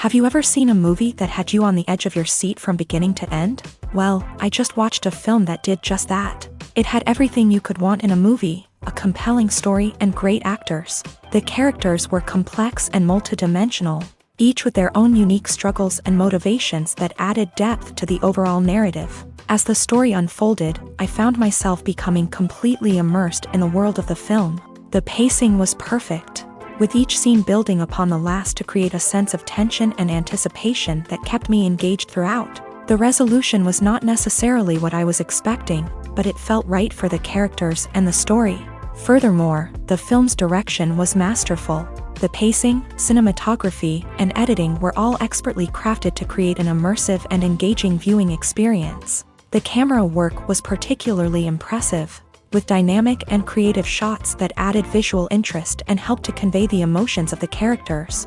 Have you ever seen a movie that had you on the edge of your seat from beginning to end? Well, I just watched a film that did just that. It had everything you could want in a movie, a compelling story and great actors. The characters were complex and multidimensional, each with their own unique struggles and motivations that added depth to the overall narrative. As the story unfolded, I found myself becoming completely immersed in the world of the film. The pacing was perfect, with each scene building upon the last to create a sense of tension and anticipation that kept me engaged throughout. The resolution was not necessarily what I was expecting, but it felt right for the characters and the story. Furthermore, the film's direction was masterful. The pacing, cinematography, and editing were all expertly crafted to create an immersive and engaging viewing experience. The camera work was particularly impressive, with dynamic and creative shots that added visual interest and helped to convey the emotions of the characters.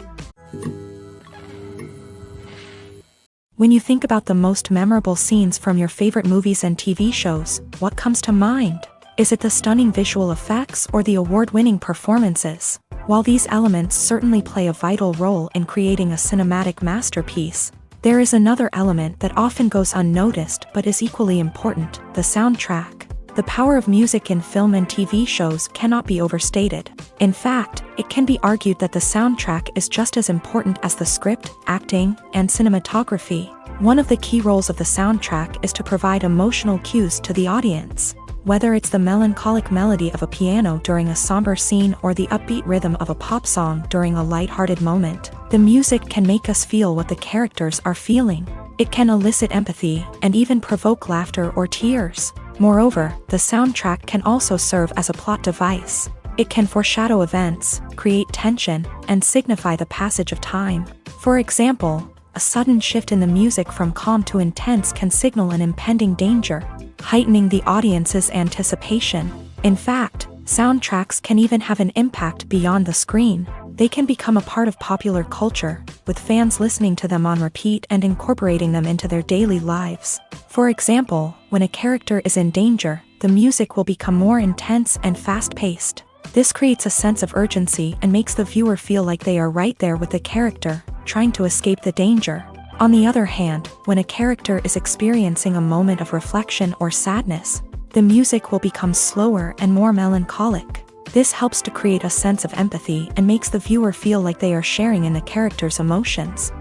When you think about the most memorable scenes from your favorite movies and TV shows, what comes to mind? Is it the stunning visual effects or the award-winning performances? While these elements certainly play a vital role in creating a cinematic masterpiece, there is another element that often goes unnoticed but is equally important: the soundtrack. The power of music in film and TV shows cannot be overstated. In fact, it can be argued that the soundtrack is just as important as the script, acting, and cinematography. One of the key roles of the soundtrack is to provide emotional cues to the audience. Whether it's the melancholic melody of a piano during a somber scene or the upbeat rhythm of a pop song during a light-hearted moment, the music can make us feel what the characters are feeling. It can elicit empathy and even provoke laughter or tears. Moreover, the soundtrack can also serve as a plot device. It can foreshadow events, create tension, and signify the passage of time. For example, a sudden shift in the music from calm to intense can signal an impending danger, heightening the audience's anticipation. In fact, soundtracks can even have an impact beyond the screen. They can become a part of popular culture, with fans listening to them on repeat and incorporating them into their daily lives. For example, when a character is in danger, the music will become more intense and fast-paced. This creates a sense of urgency and makes the viewer feel like they are right there with the character, trying to escape the danger. On the other hand, when a character is experiencing a moment of reflection or sadness, the music will become slower and more melancholic. This helps to create a sense of empathy and makes the viewer feel like they are sharing in the character's emotions.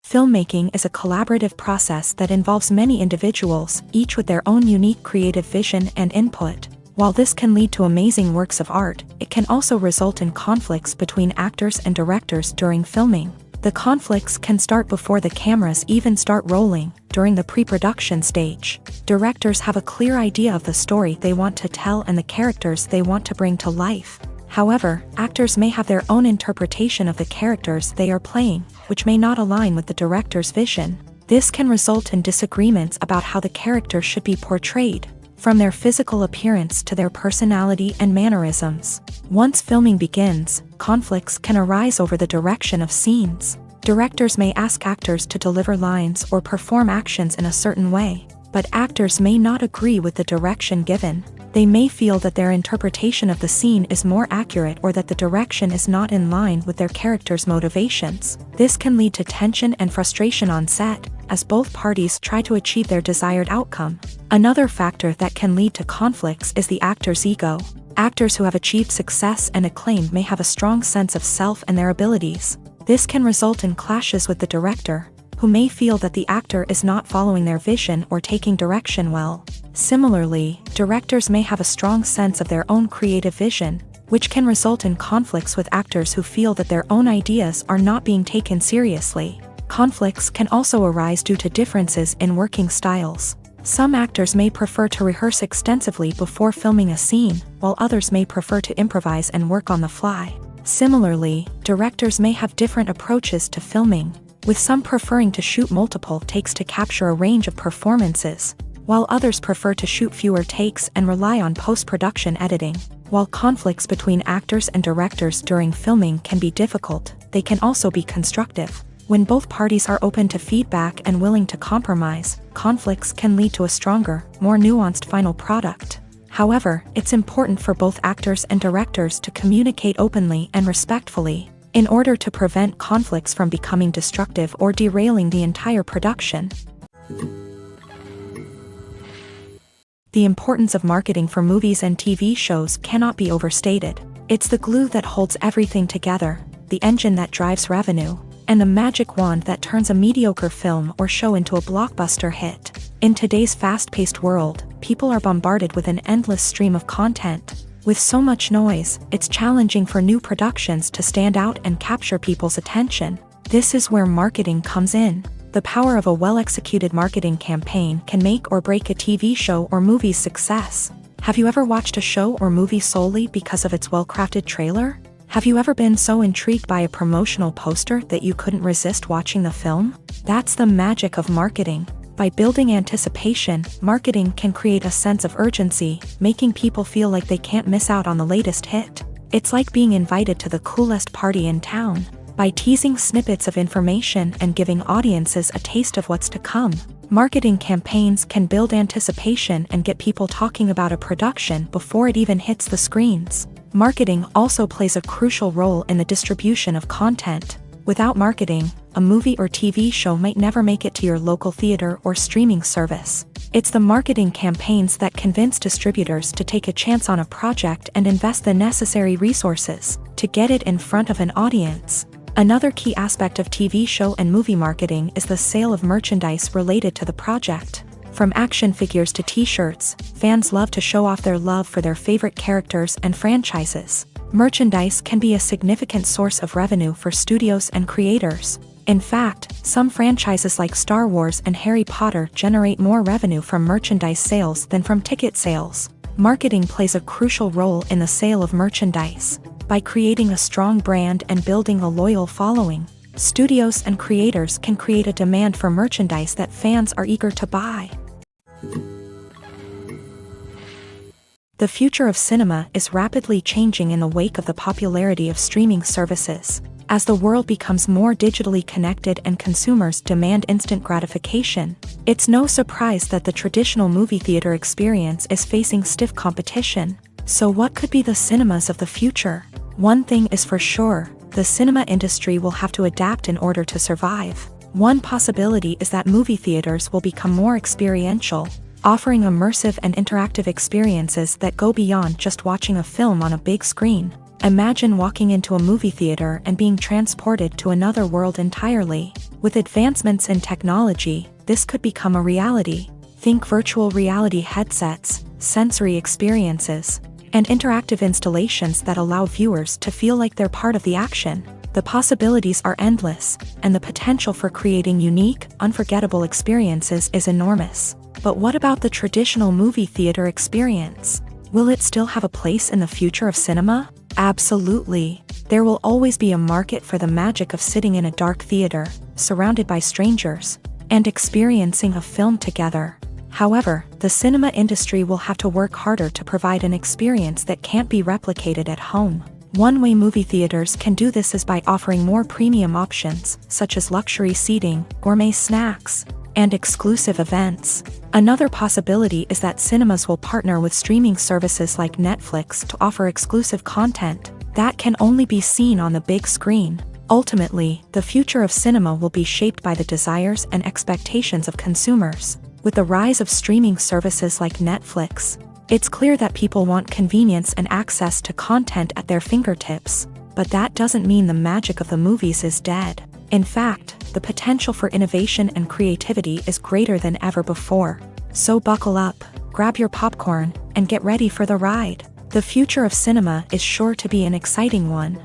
Filmmaking is a collaborative process that involves many individuals, each with their own unique creative vision and input. While this can lead to amazing works of art, it can also result in conflicts between actors and directors during filming. The conflicts can start before the cameras even start rolling, during the pre-production stage. Directors have a clear idea of the story they want to tell and the characters they want to bring to life. However, actors may have their own interpretation of the characters they are playing, which may not align with the director's vision. This can result in disagreements about how the character should be portrayed, from their physical appearance to their personality and mannerisms. Once filming begins, conflicts can arise over the direction of scenes. Directors may ask actors to deliver lines or perform actions in a certain way, but actors may not agree with the direction given. They may feel that their interpretation of the scene is more accurate or that the direction is not in line with their character's motivations. This can lead to tension and frustration on set, as both parties try to achieve their desired outcome. Another factor that can lead to conflicts is the actor's ego. Actors who have achieved success and acclaim may have a strong sense of self and their abilities. This can result in clashes with the director, who may feel that the actor is not following their vision or taking direction well. Similarly, directors may have a strong sense of their own creative vision, which can result in conflicts with actors who feel that their own ideas are not being taken seriously. Conflicts can also arise due to differences in working styles. Some actors may prefer to rehearse extensively before filming a scene, while others may prefer to improvise and work on the fly. Similarly, directors may have different approaches to filming, with some preferring to shoot multiple takes to capture a range of performances, while others prefer to shoot fewer takes and rely on post-production editing. While conflicts between actors and directors during filming can be difficult, they can also be constructive. When both parties are open to feedback and willing to compromise, conflicts can lead to a stronger, more nuanced final product. However, it's important for both actors and directors to communicate openly and respectfully. in order to prevent conflicts from becoming destructive or derailing the entire production. The importance of marketing for movies and TV shows cannot be overstated. It's the glue that holds everything together, the engine that drives revenue, and the magic wand that turns a mediocre film or show into a blockbuster hit. In today's fast-paced world, people are bombarded with an endless stream of content. With so much noise, it's challenging for new productions to stand out and capture people's attention. This is where marketing comes in. The power of a well-executed marketing campaign can make or break a TV show or movie's success. Have you ever watched a show or movie solely because of its well-crafted trailer? Have you ever been so intrigued by a promotional poster that you couldn't resist watching the film? That's the magic of marketing. By building anticipation, marketing can create a sense of urgency, making people feel like they can't miss out on the latest hit. It's like being invited to the coolest party in town. By teasing snippets of information and giving audiences a taste of what's to come, marketing campaigns can build anticipation and get people talking about a production before it even hits the screens. Marketing also plays a crucial role in the distribution of content. Without marketing, a movie or TV show might never make it to your local theater or streaming service. It's the marketing campaigns that convince distributors to take a chance on a project and invest the necessary resources to get it in front of an audience. Another key aspect of TV show and movie marketing is the sale of merchandise related to the project. From action figures to t-shirts, fans love to show off their love for their favorite characters and franchises. Merchandise can be a significant source of revenue for studios and creators. In fact, some franchises like Star Wars and Harry Potter generate more revenue from merchandise sales than from ticket sales. Marketing plays a crucial role in the sale of merchandise. By creating a strong brand and building a loyal following, studios and creators can create a demand for merchandise that fans are eager to buy. The future of cinema is rapidly changing in the wake of the popularity of streaming services. As the world becomes more digitally connected and consumers demand instant gratification, it's no surprise that the traditional movie theater experience is facing stiff competition. So what could be the cinemas of the future? One thing is for sure, the cinema industry will have to adapt in order to survive. One possibility is that movie theaters will become more experiential, offering immersive and interactive experiences that go beyond just watching a film on a big screen. Imagine walking into a movie theater and being transported to another world entirely. With advancements in technology, this could become a reality. Think virtual reality headsets, sensory experiences, and interactive installations that allow viewers to feel like they're part of the action. The possibilities are endless, and the potential for creating unique, unforgettable experiences is enormous. But what about the traditional movie theater experience? Will it still have a place in the future of cinema? Absolutely. There will always be a market for the magic of sitting in a dark theater, surrounded by strangers, and experiencing a film together. However, the cinema industry will have to work harder to provide an experience that can't be replicated at home. One way movie theaters can do this is by offering more premium options, such as luxury seating, gourmet snacks, and exclusive events. Another possibility is that cinemas will partner with streaming services like Netflix to offer exclusive content that can only be seen on the big screen. Ultimately, the future of cinema will be shaped by the desires and expectations of consumers. With the rise of streaming services like Netflix, it's clear that people want convenience and access to content at their fingertips. But that doesn't mean the magic of the movies is dead. In fact, the potential for innovation and creativity is greater than ever before. So buckle up, grab your popcorn, and get ready for the ride. The future of cinema is sure to be an exciting one.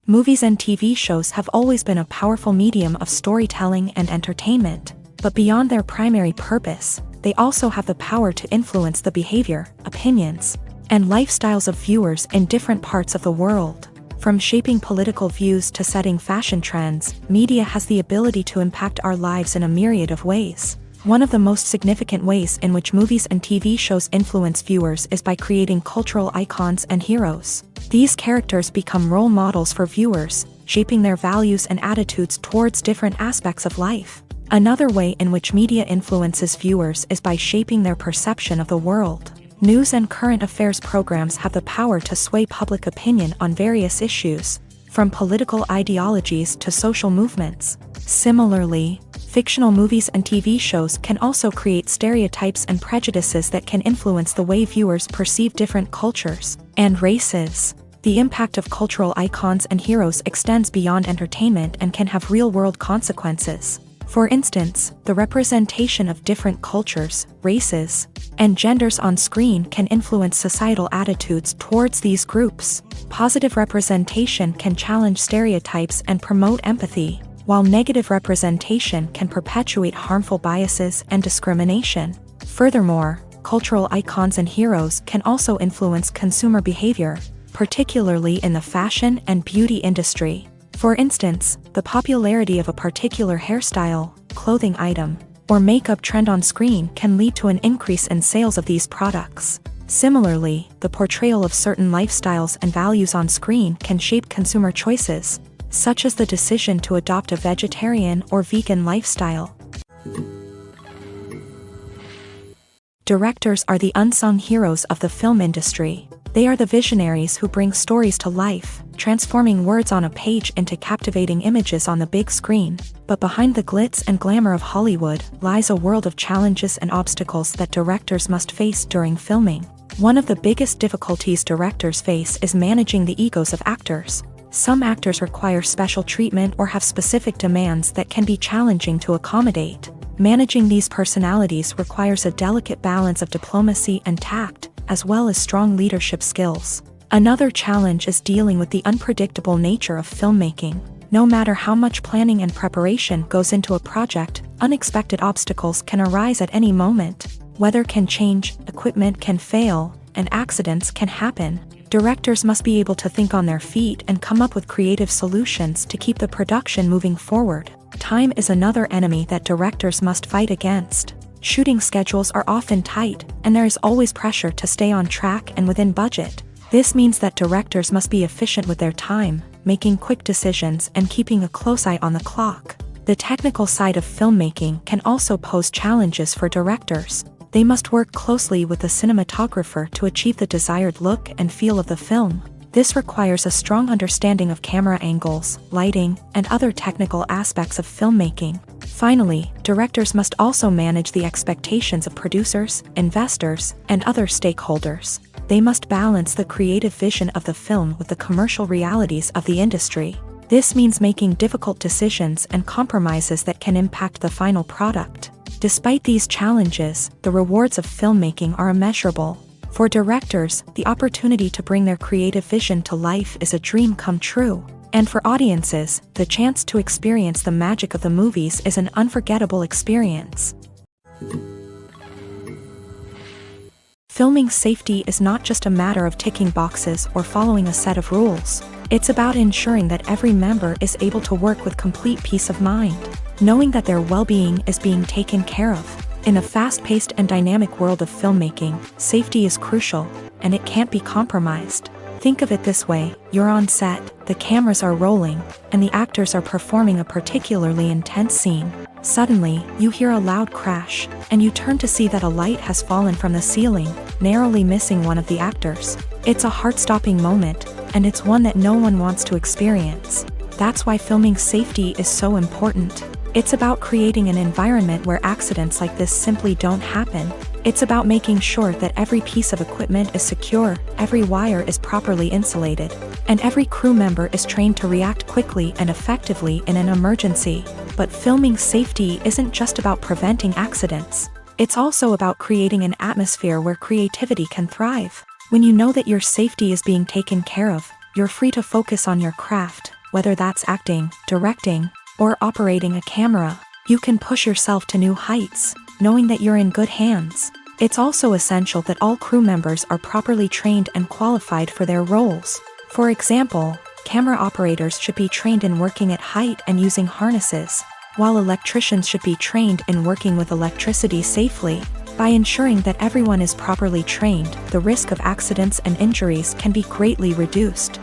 Movies and TV shows have always been a powerful medium of storytelling and entertainment, but beyond their primary purpose, they also have the power to influence the behavior, opinions, and lifestyles of viewers in different parts of the world. From shaping political views to setting fashion trends, media has the ability to impact our lives in a myriad of ways. One of the most significant ways in which movies and TV shows influence viewers is by creating cultural icons and heroes. These characters become role models for viewers, shaping their values and attitudes towards different aspects of life. Another way in which media influences viewers is by shaping their perception of the world. News and current affairs programs have the power to sway public opinion on various issues, from political ideologies to social movements. Similarly, fictional movies and TV shows can also create stereotypes and prejudices that can influence the way viewers perceive different cultures and races. The impact of cultural icons and heroes extends beyond entertainment and can have real-world consequences. For instance, the representation of different cultures, races, and genders on screen can influence societal attitudes towards these groups. Positive representation can challenge stereotypes and promote empathy, while negative representation can perpetuate harmful biases and discrimination. Furthermore, cultural icons and heroes can also influence consumer behavior, particularly in the fashion and beauty industry. For instance, the popularity of a particular hairstyle, clothing item, or makeup trend on screen can lead to an increase in sales of these products. Similarly, the portrayal of certain lifestyles and values on screen can shape consumer choices, such as the decision to adopt a vegetarian or vegan lifestyle. Directors are the unsung heroes of the film industry. They are the visionaries who bring stories to life, transforming words on a page into captivating images on the big screen. But behind the glitz and glamour of Hollywood lies a world of challenges and obstacles that directors must face during filming. One of the biggest difficulties directors face is managing the egos of actors. Some actors require special treatment or have specific demands that can be challenging to accommodate. Managing these personalities requires a delicate balance of diplomacy and tact, as well as strong leadership skills. Another challenge is dealing with the unpredictable nature of filmmaking. No matter how much planning and preparation goes into a project, unexpected obstacles can arise at any moment. Weather can change, equipment can fail, and accidents can happen. Directors must be able to think on their feet and come up with creative solutions to keep the production moving forward. Time is another enemy that directors must fight against. Shooting schedules are often tight, and there is always pressure to stay on track and within budget. This means that directors must be efficient with their time, making quick decisions and keeping a close eye on the clock. The technical side of filmmaking can also pose challenges for directors. They must work closely with the cinematographer to achieve the desired look and feel of the film. This requires a strong understanding of camera angles, lighting, and other technical aspects of filmmaking. Finally, directors must also manage the expectations of producers, investors, and other stakeholders. They must balance the creative vision of the film with the commercial realities of the industry. This means making difficult decisions and compromises that can impact the final product. Despite these challenges, the rewards of filmmaking are immeasurable. For directors, the opportunity to bring their creative vision to life is a dream come true. And for audiences, the chance to experience the magic of the movies is an unforgettable experience. Filming safety is not just a matter of ticking boxes or following a set of rules. It's about ensuring that every member is able to work with complete peace of mind, knowing that their well-being is being taken care of. In a fast-paced and dynamic world of filmmaking, safety is crucial, and it can't be compromised. Think of it this way: you're on set, the cameras are rolling, and the actors are performing a particularly intense scene. Suddenly, you hear a loud crash, and you turn to see that a light has fallen from the ceiling, narrowly missing one of the actors. It's a heart-stopping moment, and it's one that no one wants to experience. That's why filming safety is so important. It's about creating an environment where accidents like this simply don't happen. It's about making sure that every piece of equipment is secure, every wire is properly insulated, and every crew member is trained to react quickly and effectively in an emergency. But filming safety isn't just about preventing accidents. It's also about creating an atmosphere where creativity can thrive. When you know that your safety is being taken care of, you're free to focus on your craft, whether that's acting, directing, or operating a camera. You can push yourself to new heights, knowing that you're in good hands. It's also essential that all crew members are properly trained and qualified for their roles. For example, camera operators should be trained in working at height and using harnesses, while electricians should be trained in working with electricity safely. By ensuring that everyone is properly trained, the risk of accidents and injuries can be greatly reduced.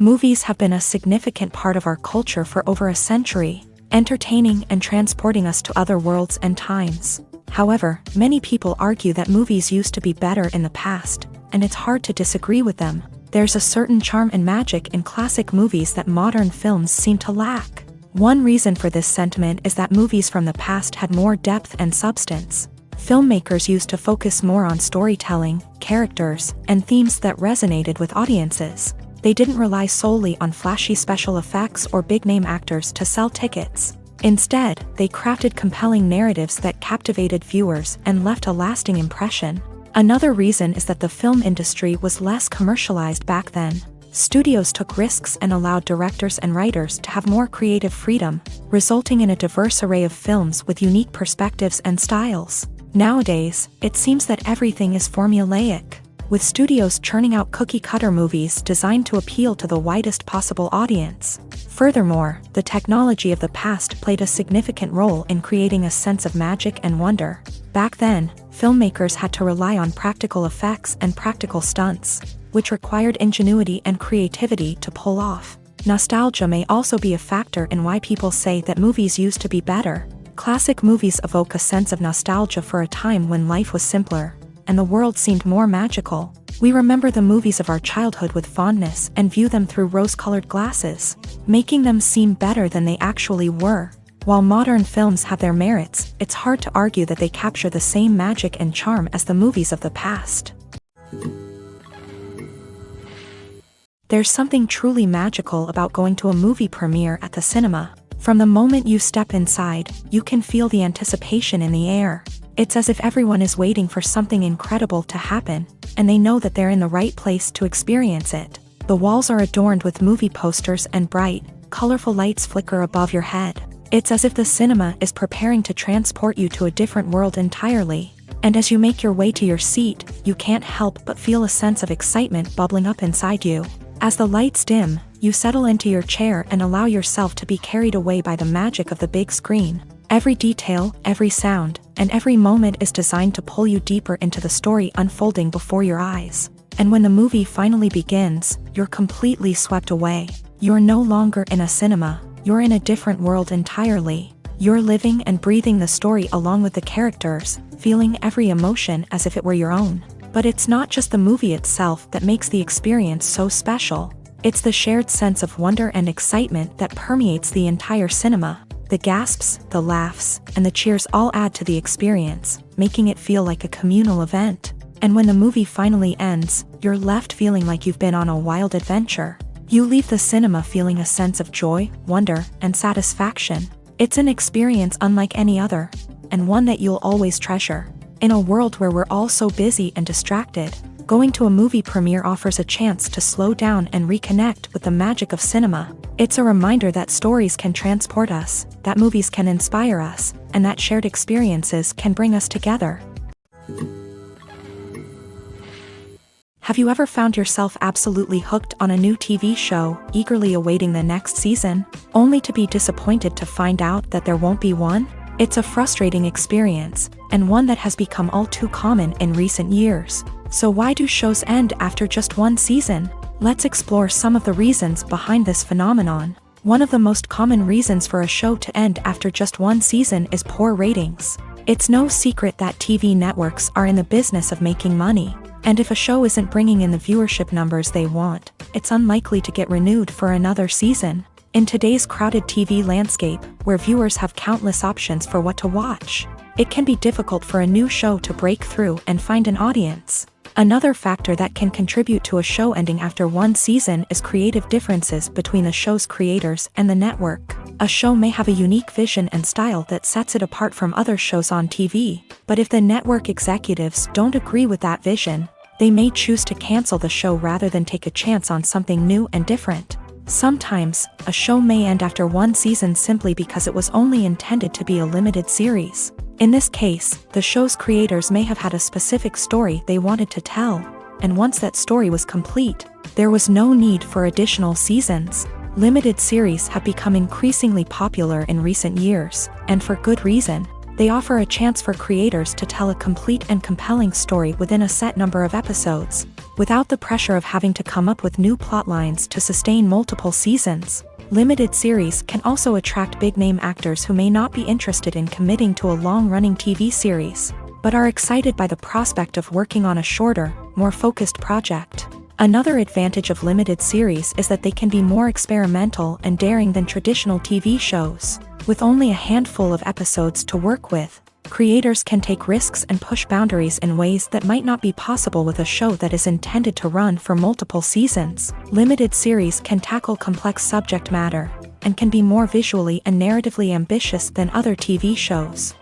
Movies have been a significant part of our culture for over a century, entertaining and transporting us to other worlds and times. However, many people argue that movies used to be better in the past, and it's hard to disagree with them. There's a certain charm and magic in classic movies that modern films seem to lack. One reason for this sentiment is that movies from the past had more depth and substance. Filmmakers used to focus more on storytelling, characters, and themes that resonated with audiences. They didn't rely solely on flashy special effects or big-name actors to sell tickets. Instead, they crafted compelling narratives that captivated viewers and left a lasting impression. Another reason is that the film industry was less commercialized back then. Studios took risks and allowed directors and writers to have more creative freedom, resulting in a diverse array of films with unique perspectives and styles. Nowadays, it seems that everything is formulaic, with studios churning out cookie-cutter movies designed to appeal to the widest possible audience. Furthermore, the technology of the past played a significant role in creating a sense of magic and wonder. Back then, filmmakers had to rely on practical effects and practical stunts, which required ingenuity and creativity to pull off. Nostalgia may also be a factor in why people say that movies used to be better. Classic movies evoke a sense of nostalgia for a time when life was simpler, and the world seemed more magical. We remember the movies of our childhood with fondness and view them through rose-colored glasses, making them seem better than they actually were. While modern films have their merits, it's hard to argue that they capture the same magic and charm as the movies of the past. There's something truly magical about going to a movie premiere at the cinema. From the moment you step inside, you can feel the anticipation in the air. It's as if everyone is waiting for something incredible to happen, and they know that they're in the right place to experience it. The walls are adorned with movie posters and bright, colorful lights flicker above your head. It's as if the cinema is preparing to transport you to a different world entirely. And as you make your way to your seat, you can't help but feel a sense of excitement bubbling up inside you. As the lights dim, you settle into your chair and allow yourself to be carried away by the magic of the big screen. Every detail, every sound, and every moment is designed to pull you deeper into the story unfolding before your eyes. And when the movie finally begins, you're completely swept away. You're no longer in a cinema, you're in a different world entirely. You're living and breathing the story along with the characters, feeling every emotion as if it were your own. But it's not just the movie itself that makes the experience so special. It's the shared sense of wonder and excitement that permeates the entire cinema. The gasps, the laughs, and the cheers all add to the experience, making it feel like a communal event. And when the movie finally ends, you're left feeling like you've been on a wild adventure. You leave the cinema feeling a sense of joy, wonder, and satisfaction. It's an experience unlike any other, and one that you'll always treasure. In a world where we're all so busy and distracted, going to a movie premiere offers a chance to slow down and reconnect with the magic of cinema. It's a reminder that stories can transport us, that movies can inspire us, and that shared experiences can bring us together. Have you ever found yourself absolutely hooked on a new TV show, eagerly awaiting the next season, only to be disappointed to find out that there won't be one? It's a frustrating experience, and one that has become all too common in recent years. So why do shows end after just one season? Let's explore some of the reasons behind this phenomenon. One of the most common reasons for a show to end after just one season is poor ratings. It's no secret that TV networks are in the business of making money, and if a show isn't bringing in the viewership numbers they want, it's unlikely to get renewed for another season. In today's crowded TV landscape, where viewers have countless options for what to watch, it can be difficult for a new show to break through and find an audience. Another factor that can contribute to a show ending after one season is creative differences between the show's creators and the network. A show may have a unique vision and style that sets it apart from other shows on TV, but if the network executives don't agree with that vision, they may choose to cancel the show rather than take a chance on something new and different. Sometimes, a show may end after one season simply because it was only intended to be a limited series. In this case, the show's creators may have had a specific story they wanted to tell, and once that story was complete, there was no need for additional seasons. Limited series have become increasingly popular in recent years, and for good reason. They offer a chance for creators to tell a complete and compelling story within a set number of episodes, without the pressure of having to come up with new plot lines to sustain multiple seasons. Limited series can also attract big-name actors who may not be interested in committing to a long-running TV series, but are excited by the prospect of working on a shorter, more focused project. Another advantage of limited series is that they can be more experimental and daring than traditional TV shows. With only a handful of episodes to work with, creators can take risks and push boundaries in ways that might not be possible with a show that is intended to run for multiple seasons. Limited series can tackle complex subject matter, and can be more visually and narratively ambitious than other TV shows.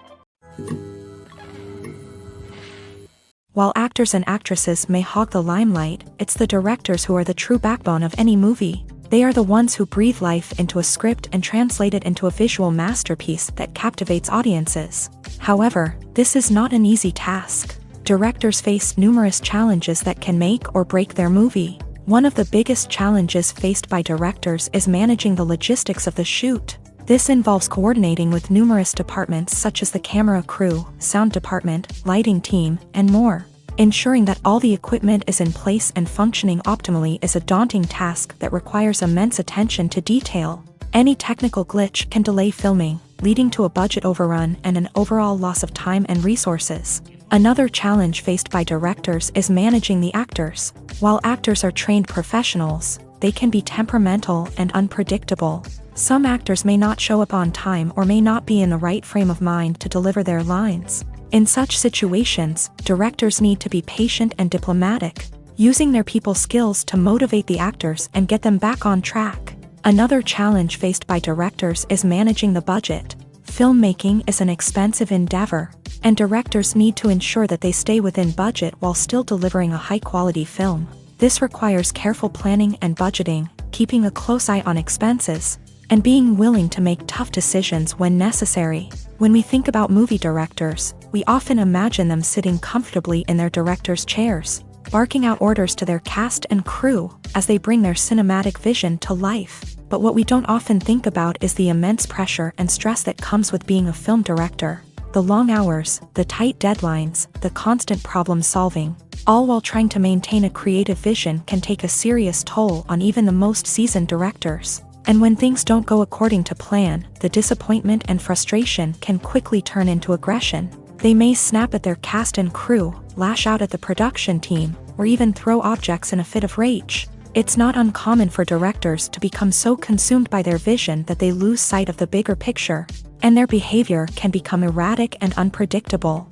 While actors and actresses may hog the limelight, it's the directors who are the true backbone of any movie. They are the ones who breathe life into a script and translate it into a visual masterpiece that captivates audiences. However, this is not an easy task. Directors face numerous challenges that can make or break their movie. One of the biggest challenges faced by directors is managing the logistics of the shoot. This involves coordinating with numerous departments such as the camera crew, sound department, lighting team, and more. Ensuring that all the equipment is in place and functioning optimally is a daunting task that requires immense attention to detail. Any technical glitch can delay filming, leading to a budget overrun and an overall loss of time and resources. Another challenge faced by directors is managing the actors. While actors are trained professionals, they can be temperamental and unpredictable. Some actors may not show up on time or may not be in the right frame of mind to deliver their lines. In such situations, directors need to be patient and diplomatic, using their people skills to motivate the actors and get them back on track. Another challenge faced by directors is managing the budget. Filmmaking is an expensive endeavor, and directors need to ensure that they stay within budget while still delivering a high-quality film. This requires careful planning and budgeting, keeping a close eye on expenses, and being willing to make tough decisions when necessary. When we think about movie directors, we often imagine them sitting comfortably in their director's chairs, barking out orders to their cast and crew as they bring their cinematic vision to life. But what we don't often think about is the immense pressure and stress that comes with being a film director. The long hours, the tight deadlines, the constant problem solving, all while trying to maintain a creative vision can take a serious toll on even the most seasoned directors. And when things don't go according to plan, the disappointment and frustration can quickly turn into aggression. They may snap at their cast and crew, lash out at the production team, or even throw objects in a fit of rage. It's not uncommon for directors to become so consumed by their vision that they lose sight of the bigger picture, and their behavior can become erratic and unpredictable.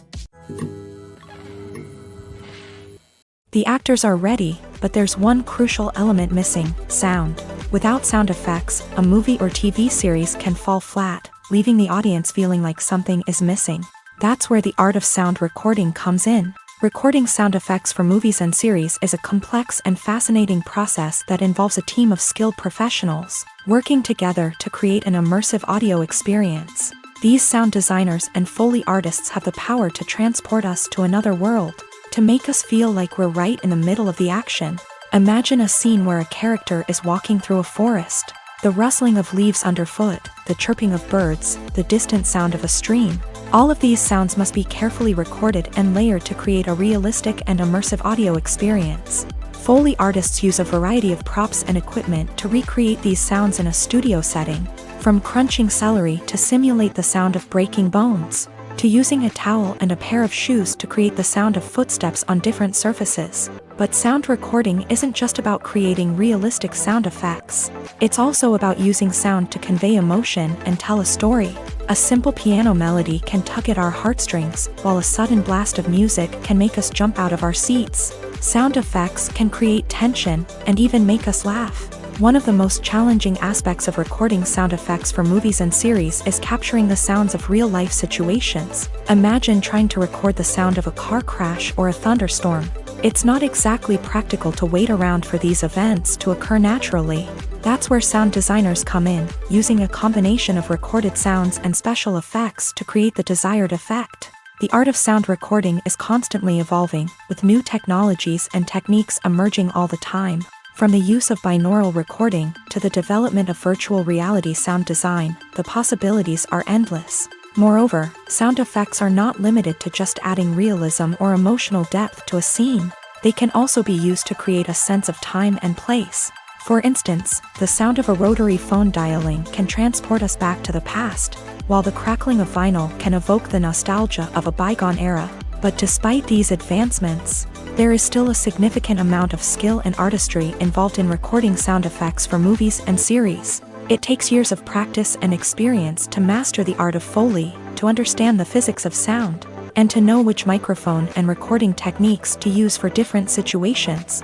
The actors are ready, but there's one crucial element missing: sound. Without sound effects, a movie or TV series can fall flat, leaving the audience feeling like something is missing. That's where the art of sound recording comes in. Recording sound effects for movies and series is a complex and fascinating process that involves a team of skilled professionals working together to create an immersive audio experience. These sound designers and Foley artists have the power to transport us to another world, to make us feel like we're right in the middle of the action. Imagine a scene where a character is walking through a forest. The rustling of leaves underfoot, the chirping of birds, the distant sound of a stream. All of these sounds must be carefully recorded and layered to create a realistic and immersive audio experience. Foley artists use a variety of props and equipment to recreate these sounds in a studio setting, from crunching celery to simulate the sound of breaking bones, to using a towel and a pair of shoes to create the sound of footsteps on different surfaces. But sound recording isn't just about creating realistic sound effects. It's also about using sound to convey emotion and tell a story. A simple piano melody can tug at our heartstrings, while a sudden blast of music can make us jump out of our seats. Sound effects can create tension and even make us laugh. One of the most challenging aspects of recording sound effects for movies and series is capturing the sounds of real-life situations. Imagine trying to record the sound of a car crash or a thunderstorm. It's not exactly practical to wait around for these events to occur naturally. That's where sound designers come in, using a combination of recorded sounds and special effects to create the desired effect. The art of sound recording is constantly evolving, with new technologies and techniques emerging all the time. From the use of binaural recording to the development of virtual reality sound design, the possibilities are endless. Moreover, sound effects are not limited to just adding realism or emotional depth to a scene. They can also be used to create a sense of time and place. For instance, the sound of a rotary phone dialing can transport us back to the past, while the crackling of vinyl can evoke the nostalgia of a bygone era. But despite these advancements, there is still a significant amount of skill and artistry involved in recording sound effects for movies and series. It takes years of practice and experience to master the art of Foley, to understand the physics of sound, and to know which microphone and recording techniques to use for different situations.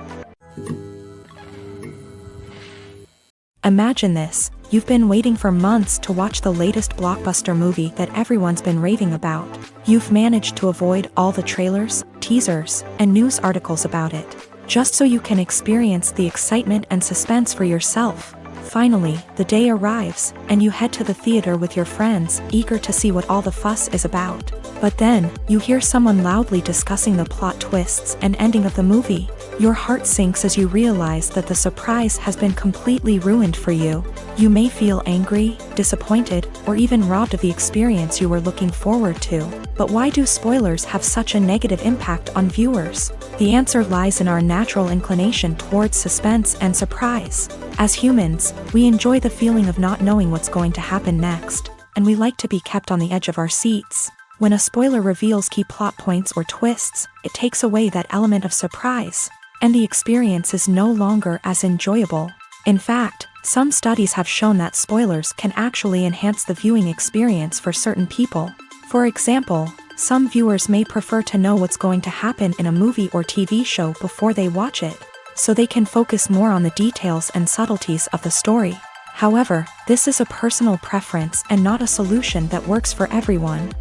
Imagine this: you've been waiting for months to watch the latest blockbuster movie that everyone's been raving about. You've managed to avoid all the trailers, teasers, and news articles about it, just so you can experience the excitement and suspense for yourself. Finally, the day arrives, and you head to the theater with your friends, eager to see what all the fuss is about. But then, you hear someone loudly discussing the plot twists and ending of the movie. Your heart sinks as you realize that the surprise has been completely ruined for you. You may feel angry, disappointed, or even robbed of the experience you were looking forward to. But why do spoilers have such a negative impact on viewers? The answer lies in our natural inclination towards suspense and surprise. As humans, we enjoy the feeling of not knowing what's going to happen next, and we like to be kept on the edge of our seats. When a spoiler reveals key plot points or twists, it takes away that element of surprise, and the experience is no longer as enjoyable. In fact, some studies have shown that spoilers can actually enhance the viewing experience for certain people. For example, some viewers may prefer to know what's going to happen in a movie or TV show before they watch it, so they can focus more on the details and subtleties of the story. However, this is a personal preference and not a solution that works for everyone.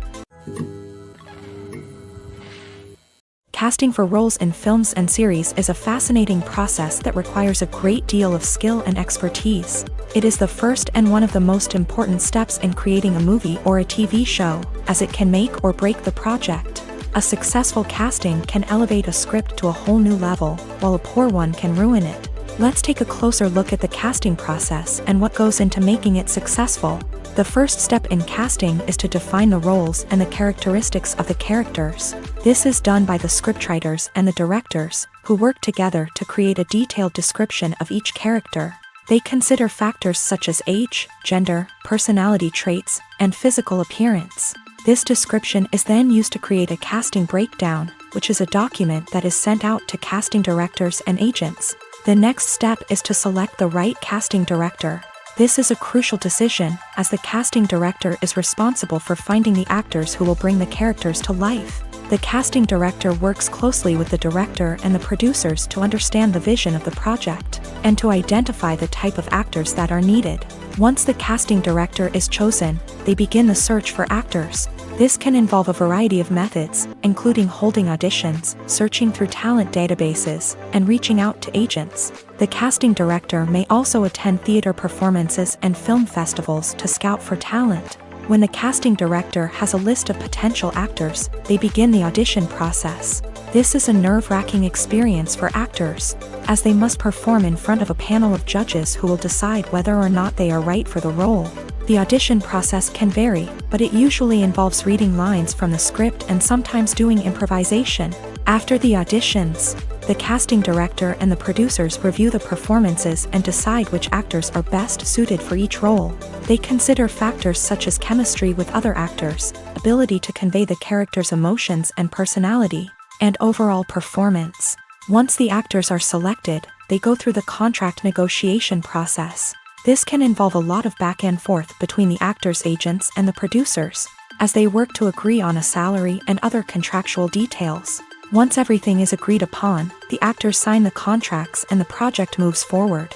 Casting for roles in films and series is a fascinating process that requires a great deal of skill and expertise. It is the first and one of the most important steps in creating a movie or a TV show, as it can make or break the project. A successful casting can elevate a script to a whole new level, while a poor one can ruin it. Let's take a closer look at the casting process and what goes into making it successful. The first step in casting is to define the roles and the characteristics of the characters. This is done by the scriptwriters and the directors, who work together to create a detailed description of each character. They consider factors such as age, gender, personality traits, and physical appearance. This description is then used to create a casting breakdown, which is a document that is sent out to casting directors and agents. The next step is to select the right casting director. This is a crucial decision, as the casting director is responsible for finding the actors who will bring the characters to life. The casting director works closely with the director and the producers to understand the vision of the project, and to identify the type of actors that are needed. Once the casting director is chosen, they begin the search for actors. This can involve a variety of methods, including holding auditions, searching through talent databases, and reaching out to agents. The casting director may also attend theater performances and film festivals to scout for talent. When the casting director has a list of potential actors, they begin the audition process. This is a nerve-wracking experience for actors, as they must perform in front of a panel of judges who will decide whether or not they are right for the role. The audition process can vary, but it usually involves reading lines from the script and sometimes doing improvisation. After the auditions, the casting director and the producers review the performances and decide which actors are best suited for each role. They consider factors such as chemistry with other actors, ability to convey the character's emotions and personality, and overall performance. Once the actors are selected, they go through the contract negotiation process. This can involve a lot of back and forth between the actors' agents and the producers, as they work to agree on a salary and other contractual details. Once everything is agreed upon, the actors sign the contracts and the project moves forward.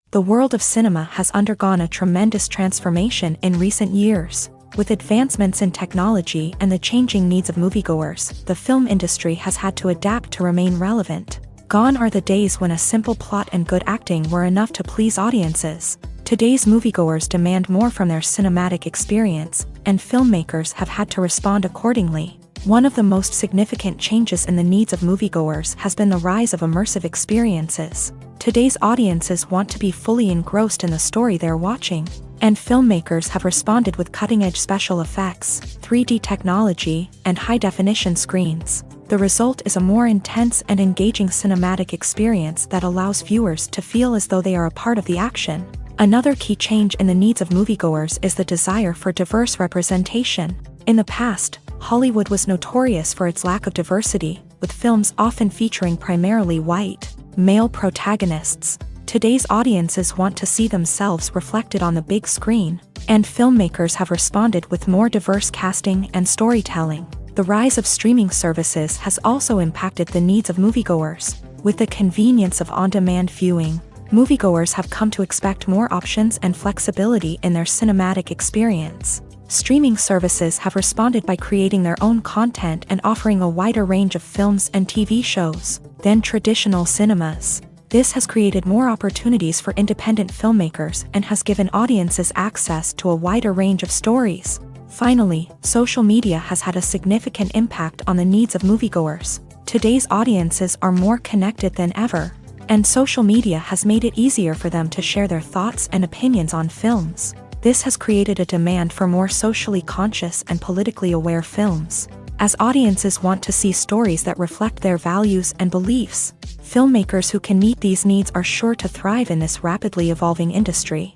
The world of cinema has undergone a tremendous transformation in recent years. With advancements in technology and the changing needs of moviegoers, the film industry has had to adapt to remain relevant. Gone are the days when a simple plot and good acting were enough to please audiences. Today's moviegoers demand more from their cinematic experience, and filmmakers have had to respond accordingly. One of the most significant changes in the needs of moviegoers has been the rise of immersive experiences. Today's audiences want to be fully engrossed in the story they're watching, and filmmakers have responded with cutting-edge special effects, 3D technology, and high-definition screens. The result is a more intense and engaging cinematic experience that allows viewers to feel as though they are a part of the action. Another key change in the needs of moviegoers is the desire for diverse representation. In the past, Hollywood was notorious for its lack of diversity, with films often featuring primarily white, male protagonists. Today's audiences want to see themselves reflected on the big screen, and filmmakers have responded with more diverse casting and storytelling. The rise of streaming services has also impacted the needs of moviegoers. With the convenience of on-demand viewing, moviegoers have come to expect more options and flexibility in their cinematic experience. Streaming services have responded by creating their own content and offering a wider range of films and TV shows than traditional cinemas. This has created more opportunities for independent filmmakers and has given audiences access to a wider range of stories. Finally, social media has had a significant impact on the needs of moviegoers. Today's audiences are more connected than ever, and social media has made it easier for them to share their thoughts and opinions on films. This has created a demand for more socially conscious and politically aware films. As audiences want to see stories that reflect their values and beliefs, filmmakers who can meet these needs are sure to thrive in this rapidly evolving industry.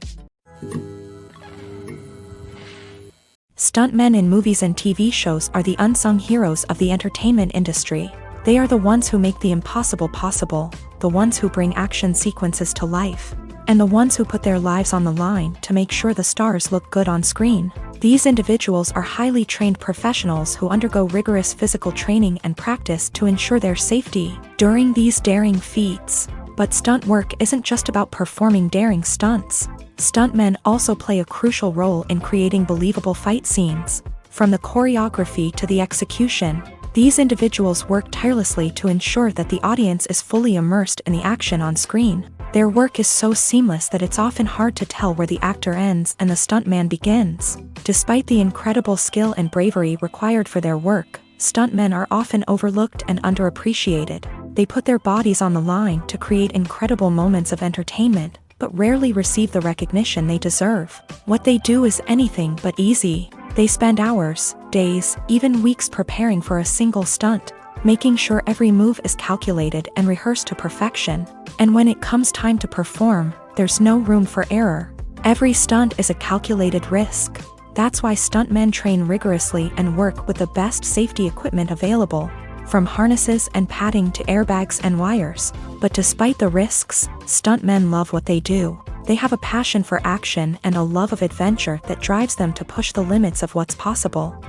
Stuntmen in movies and TV shows are the unsung heroes of the entertainment industry. They are the ones who make the impossible possible, the ones who bring action sequences to life, and the ones who put their lives on the line to make sure the stars look good on screen. These individuals are highly trained professionals who undergo rigorous physical training and practice to ensure their safety during these daring feats. But stunt work isn't just about performing daring stunts. Stuntmen also play a crucial role in creating believable fight scenes. From the choreography to the execution, these individuals work tirelessly to ensure that the audience is fully immersed in the action on screen. Their work is so seamless that it's often hard to tell where the actor ends and the stuntman begins. Despite the incredible skill and bravery required for their work, stuntmen are often overlooked and underappreciated. They put their bodies on the line to create incredible moments of entertainment, but rarely receive the recognition they deserve. What they do is anything but easy. They spend hours, days, even weeks preparing for a single stunt, making sure every move is calculated and rehearsed to perfection. And when it comes time to perform, there's no room for error. Every stunt is a calculated risk. That's why stuntmen train rigorously and work with the best safety equipment available, from harnesses and padding to airbags and wires. But despite the risks, stuntmen love what they do. They have a passion for action and a love of adventure that drives them to push the limits of what's possible.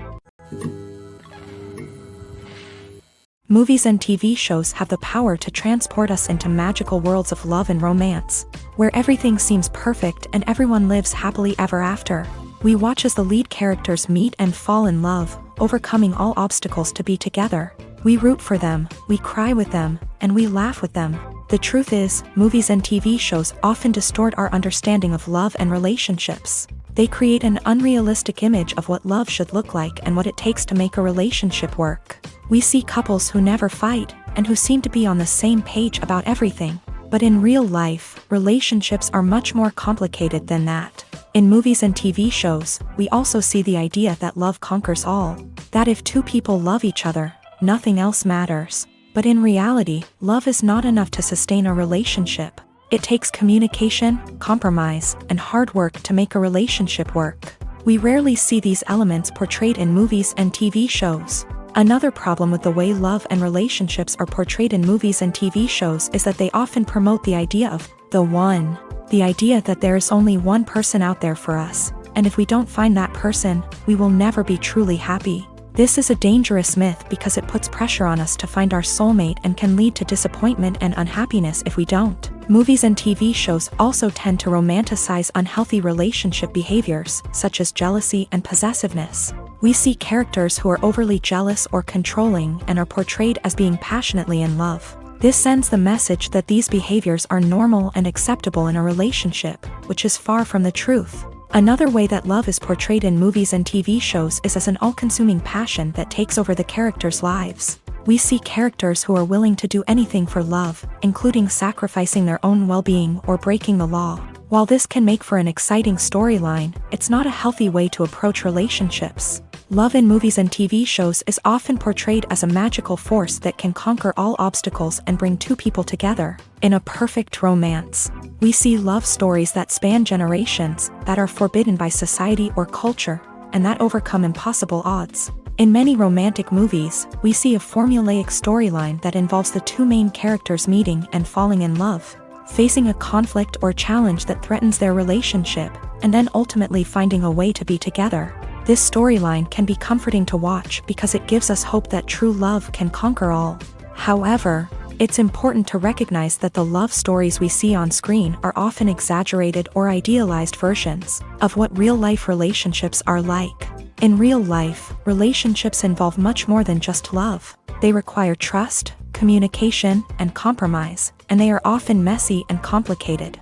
Movies and TV shows have the power to transport us into magical worlds of love and romance, where everything seems perfect and everyone lives happily ever after. We watch as the lead characters meet and fall in love, overcoming all obstacles to be together. We root for them, we cry with them, and we laugh with them. The truth is, movies and TV shows often distort our understanding of love and relationships. They create an unrealistic image of what love should look like and what it takes to make a relationship work. We see couples who never fight, and who seem to be on the same page about everything. But in real life, relationships are much more complicated than that. In movies and TV shows, we also see the idea that love conquers all. That if two people love each other, nothing else matters. But in reality, love is not enough to sustain a relationship. It takes communication, compromise, and hard work to make a relationship work. We rarely see these elements portrayed in movies and TV shows. Another problem with the way love and relationships are portrayed in movies and TV shows is that they often promote the idea of the one. The idea that there is only one person out there for us, and if we don't find that person, we will never be truly happy. This is a dangerous myth because it puts pressure on us to find our soulmate and can lead to disappointment and unhappiness if we don't. Movies and TV shows also tend to romanticize unhealthy relationship behaviors, such as jealousy and possessiveness. We see characters who are overly jealous or controlling and are portrayed as being passionately in love. This sends the message that these behaviors are normal and acceptable in a relationship, which is far from the truth. Another way that love is portrayed in movies and TV shows is as an all-consuming passion that takes over the characters' lives. We see characters who are willing to do anything for love, including sacrificing their own well-being or breaking the law. While this can make for an exciting storyline, it's not a healthy way to approach relationships. Love in movies and TV shows is often portrayed as a magical force that can conquer all obstacles and bring two people together in a perfect romance. We see love stories that span generations, that are forbidden by society or culture, and that overcome impossible odds. In many romantic movies, we see a formulaic storyline that involves the two main characters meeting and falling in love, facing a conflict or challenge that threatens their relationship, and then ultimately finding a way to be together. This storyline can be comforting to watch because it gives us hope that true love can conquer all. However, it's important to recognize that the love stories we see on screen are often exaggerated or idealized versions of what real-life relationships are like. In real life, relationships involve much more than just love. They require trust, communication, and compromise, and they are often messy and complicated.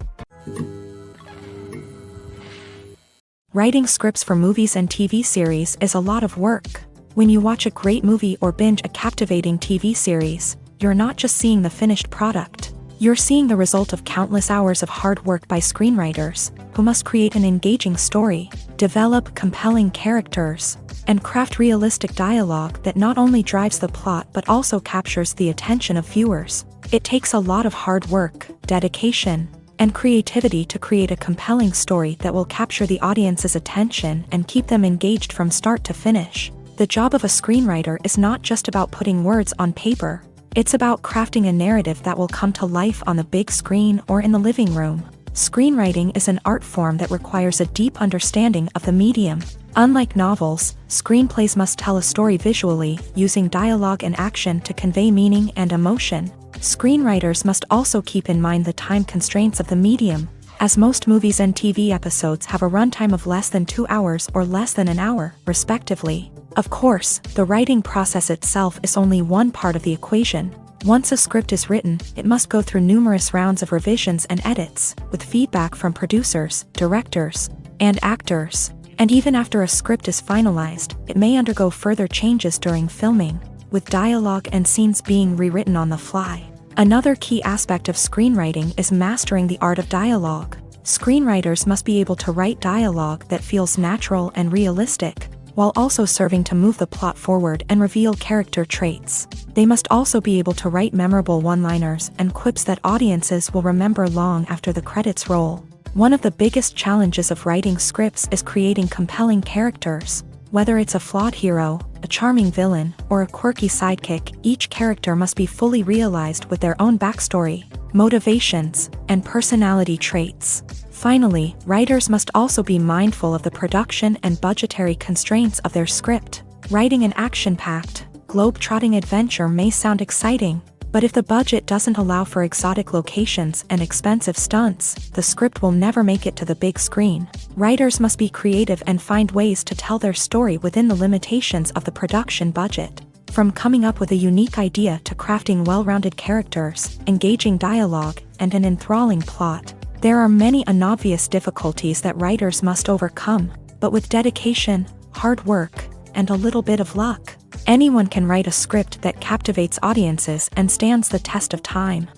Writing scripts for movies and TV series is a lot of work. When you watch a great movie or binge a captivating TV series, you're not just seeing the finished product. You're seeing the result of countless hours of hard work by screenwriters, who must create an engaging story, develop compelling characters, and craft realistic dialogue that not only drives the plot but also captures the attention of viewers. It takes a lot of hard work, dedication, and creativity to create a compelling story that will capture the audience's attention and keep them engaged from start to finish. The job of a screenwriter is not just about putting words on paper. It's about crafting a narrative that will come to life on the big screen or in the living room. Screenwriting is an art form that requires a deep understanding of the medium. Unlike novels, screenplays must tell a story visually, using dialogue and action to convey meaning and emotion. Screenwriters must also keep in mind the time constraints of the medium, as most movies and TV episodes have a runtime of less than 2 hours or less than an hour, respectively. Of course, the writing process itself is only one part of the equation. Once a script is written, it must go through numerous rounds of revisions and edits, with feedback from producers, directors, and actors. And even after a script is finalized, it may undergo further changes during filming, with dialogue and scenes being rewritten on the fly. Another key aspect of screenwriting is mastering the art of dialogue. Screenwriters must be able to write dialogue that feels natural and realistic, while also serving to move the plot forward and reveal character traits. They must also be able to write memorable one-liners and quips that audiences will remember long after the credits roll. One of the biggest challenges of writing scripts is creating compelling characters. Whether it's a flawed hero, a charming villain, or a quirky sidekick, each character must be fully realized with their own backstory, motivations, and personality traits. Finally, writers must also be mindful of the production and budgetary constraints of their script. Writing an action-packed, globe-trotting adventure may sound exciting, but if the budget doesn't allow for exotic locations and expensive stunts, the script will never make it to the big screen. Writers must be creative and find ways to tell their story within the limitations of the production budget. From coming up with a unique idea to crafting well-rounded characters, engaging dialogue, and an enthralling plot, there are many unobvious difficulties that writers must overcome, but with dedication, hard work, and a little bit of luck, anyone can write a script that captivates audiences and stands the test of time.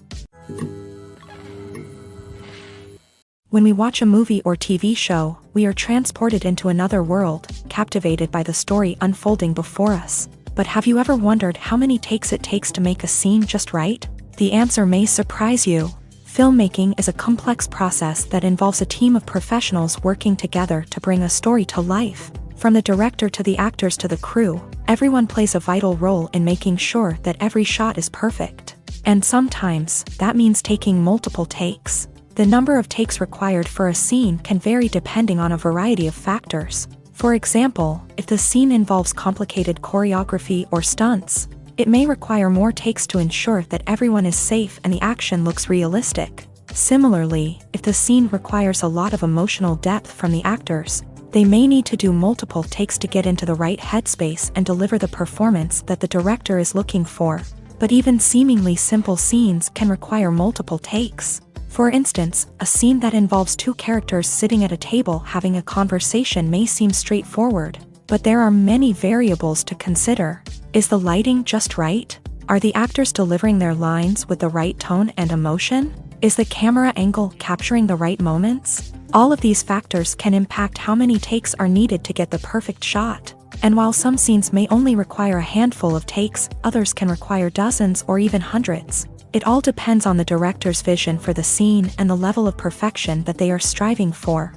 When we watch a movie or TV show, we are transported into another world, captivated by the story unfolding before us. But have you ever wondered how many takes it takes to make a scene just right? The answer may surprise you. Filmmaking is a complex process that involves a team of professionals working together to bring a story to life. From the director to the actors to the crew, everyone plays a vital role in making sure that every shot is perfect. And sometimes, that means taking multiple takes. The number of takes required for a scene can vary depending on a variety of factors. For example, if the scene involves complicated choreography or stunts, it may require more takes to ensure that everyone is safe and the action looks realistic. Similarly, if the scene requires a lot of emotional depth from the actors, they may need to do multiple takes to get into the right headspace and deliver the performance that the director is looking for. But even seemingly simple scenes can require multiple takes. For instance, a scene that involves two characters sitting at a table having a conversation may seem straightforward, but there are many variables to consider. Is the lighting just right? Are the actors delivering their lines with the right tone and emotion? Is the camera angle capturing the right moments? All of these factors can impact how many takes are needed to get the perfect shot. And while some scenes may only require a handful of takes, others can require dozens or even hundreds. It all depends on the director's vision for the scene and the level of perfection that they are striving for.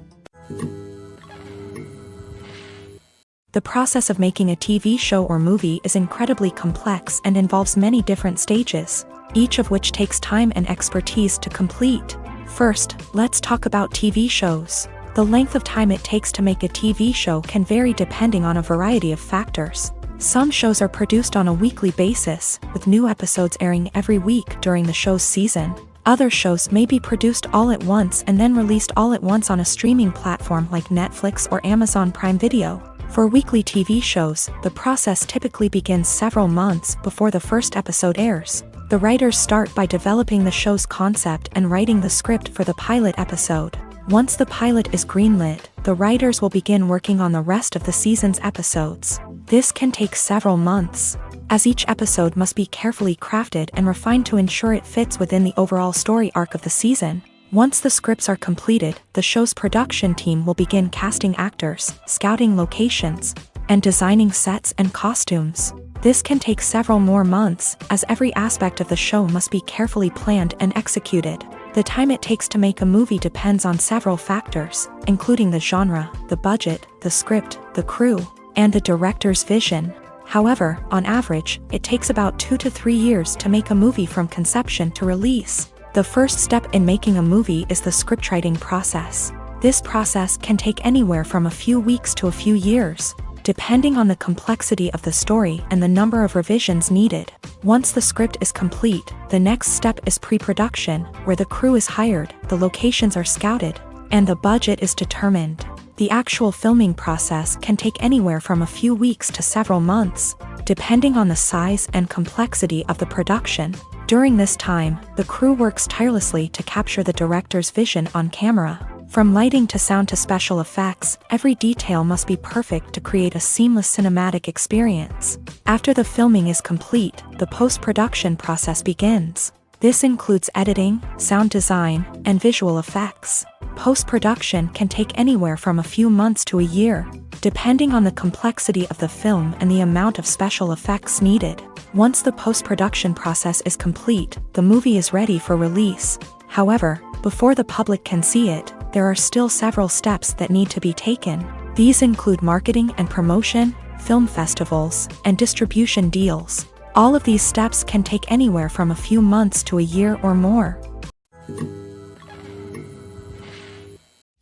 The process of making a TV show or movie is incredibly complex and involves many different stages, each of which takes time and expertise to complete. First, let's talk about TV shows. The length of time it takes to make a TV show can vary depending on a variety of factors. Some shows are produced on a weekly basis, with new episodes airing every week during the show's season. Other shows may be produced all at once and then released all at once on a streaming platform like Netflix or Amazon Prime Video. For weekly TV shows, the process typically begins several months before the first episode airs. The writers start by developing the show's concept and writing the script for the pilot episode. Once the pilot is greenlit, the writers will begin working on the rest of the season's episodes. This can take several months, as each episode must be carefully crafted and refined to ensure it fits within the overall story arc of the season. Once the scripts are completed, the show's production team will begin casting actors, scouting locations, and designing sets and costumes. This can take several more months, as every aspect of the show must be carefully planned and executed. The time it takes to make a movie depends on several factors, including the genre, the budget, the script, the crew, and the director's vision. However, on average, it takes about 2 to 3 years to make a movie from conception to release. The first step in making a movie is the scriptwriting process. This process can take anywhere from a few weeks to a few years, depending on the complexity of the story and the number of revisions needed. Once the script is complete, the next step is pre-production, where the crew is hired, the locations are scouted, and the budget is determined. The actual filming process can take anywhere from a few weeks to several months, depending on the size and complexity of the production. During this time, the crew works tirelessly to capture the director's vision on camera. From lighting to sound to special effects, every detail must be perfect to create a seamless cinematic experience. After the filming is complete, the post-production process begins. This includes editing, sound design, and visual effects. Post-production can take anywhere from a few months to a year, depending on the complexity of the film and the amount of special effects needed. Once the post-production process is complete, the movie is ready for release. However, before the public can see it, there are still several steps that need to be taken. These include marketing and promotion, film festivals, and distribution deals. All of these steps can take anywhere from a few months to a year or more.